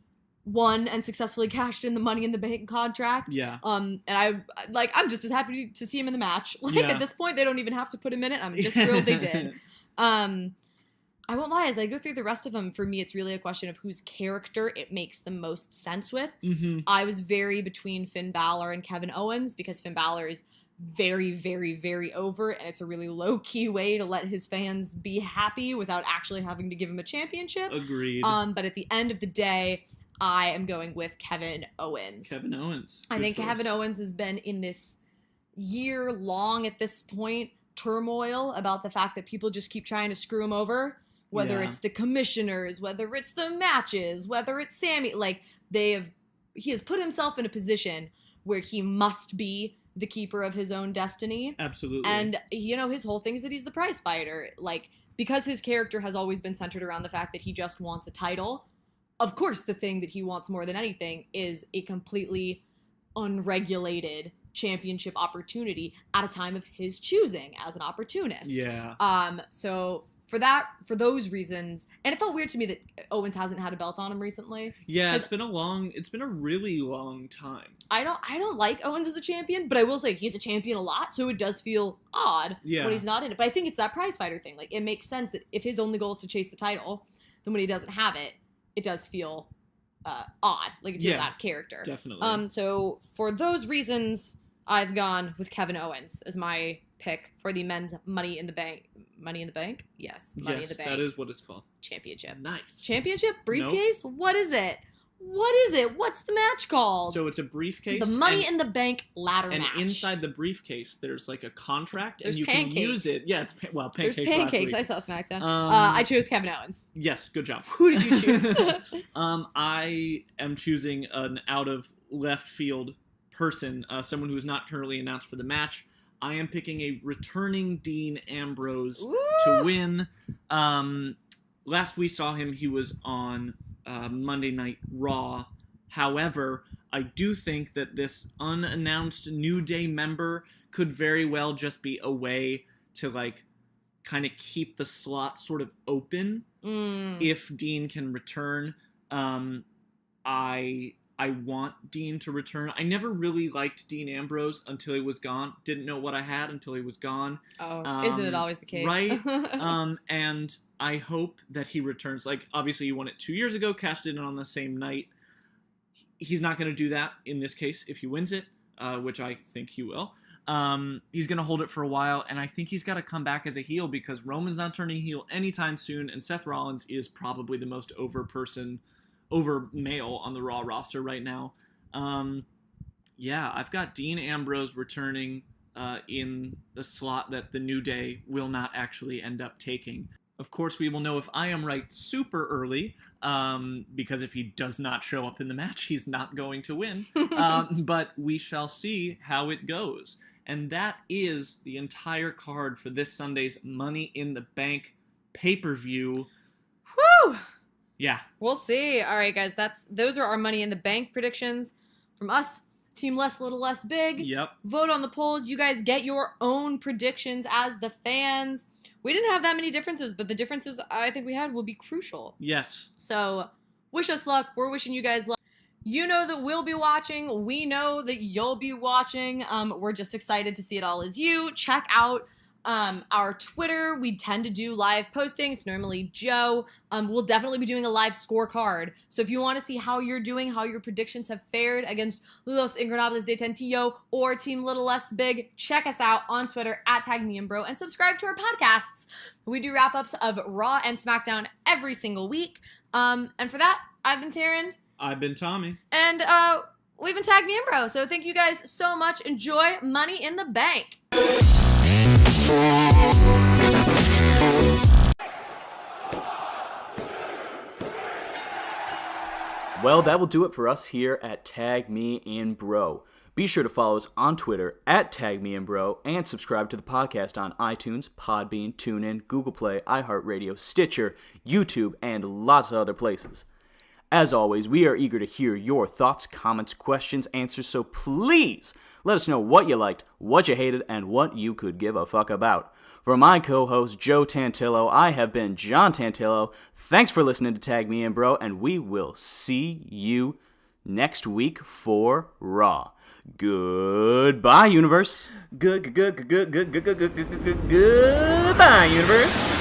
won and successfully cashed in the Money in the Bank contract. Yeah. And I'm just as happy to see him in the match. At this point, they don't even have to put him in it. I'm just thrilled they did. I won't lie, as I go through the rest of them, for me, it's really a question of whose character it makes the most sense with. I was very between Finn Balor and Kevin Owens, because Finn Balor is very, very, very over, and it's a really low-key way to let his fans be happy without actually having to give him a championship. Agreed. But at the end of the day, I am going with Kevin Owens. Kevin Owens. I think Kevin Owens has been in this year-long, at this point, turmoil about the fact that people just keep trying to screw him over. Whether it's the commissioners, whether it's the matches, whether it's Sammy. He has put himself in a position where he must be the keeper of his own destiny. Absolutely. And, his whole thing is that he's the prize fighter. Because his character has always been centered around the fact that he just wants a title, of course the thing that he wants more than anything is a completely unregulated championship opportunity at a time of his choosing as an opportunist. Yeah. So for those reasons, and it felt weird to me that Owens hasn't had a belt on him recently. Yeah, it's been a really long time. I don't like Owens as a champion, but I will say he's a champion a lot, so it does feel odd when he's not in it. But I think it's that prize fighter thing. It makes sense that if his only goal is to chase the title, then when he doesn't have it, it does feel odd. It feels out of character. Definitely. So for those reasons, I've gone with Kevin Owens as my pick for the men's Money in the Bank. Money in the Bank? Yes. Money in the Bank. That is what it's called. Championship. Nice. Championship? Briefcase? Nope. What is it? What's the match called? So it's a briefcase. The Money in the Bank ladder match. And inside the briefcase, there's a contract, there's and you pancakes. can use it. Yeah, pancakes. There's pancakes. I saw SmackDown. I chose Kevin Owens. Yes, good job. Who did you choose? I am choosing an out of left field person, someone who is not currently announced for the match. I am picking a returning Dean Ambrose Ooh. to win. Last we saw him, he was on Monday Night Raw. However, I do think that this unannounced New Day member could very well just be a way to, like, kind of keep the slot sort of open if Dean can return. I want Dean to return. I never really liked Dean Ambrose until he was gone. Didn't know what I had until he was gone. Oh, isn't it always the case? Right? And I hope that he returns. Like, obviously, he won it 2 years ago, cashed it in on the same night. He's not going to do that in this case if he wins it, which I think he will. He's going to hold it for a while, and I think he's got to come back as a heel because Roman's not turning heel anytime soon, and Seth Rollins is probably the most over male on the Raw roster right now. I've got Dean Ambrose returning in the slot that the New Day will not actually end up taking. Of course, we will know if I am right super early, because if he does not show up in the match, he's not going to win. But we shall see how it goes. And that is the entire card for this Sunday's Money in the Bank pay-per-view. Whew! Yeah. We'll see. All right, guys, those are our Money in the Bank predictions from us. Team Less Little Less Big. Yep. Vote on the polls. You guys get your own predictions as the fans. We didn't have that many differences, but the differences I think we had will be crucial. Yes. So, wish us luck. We're wishing you guys luck. You know that we'll be watching. We know that you'll be watching. We're just excited to see it all as you. Check out our Twitter. We tend to do live posting. It's normally Joe. We'll definitely be doing a live scorecard. So if you want to see how you're doing, how your predictions have fared against Los Ingobernables de Tantillo or Team Little Less Big, check us out on Twitter at TagMeAndBro and subscribe to our podcasts. We do wrap-ups of Raw and SmackDown every single week. And for that, I've been Taryn. I've been Tommy. And we've been Tag Me and Bro. So thank you guys so much. Enjoy Money in the Bank. Well, that will do it for us here at Tag Me and Bro. Be sure to follow us on Twitter at Tag Me and Bro and subscribe to the podcast on iTunes, Podbean, TuneIn, Google Play, iHeartRadio, Stitcher, YouTube, and lots of other places. As always, we are eager to hear your thoughts, comments, questions, answers, so please let us know what you liked, what you hated, and what you could give a fuck about. For my co-host, Joe Tantillo, I have been John Tantillo. Thanks for listening to Tag Me and Bro, and we will see you next week for Raw. Goodbye, universe. Goodbye, universe.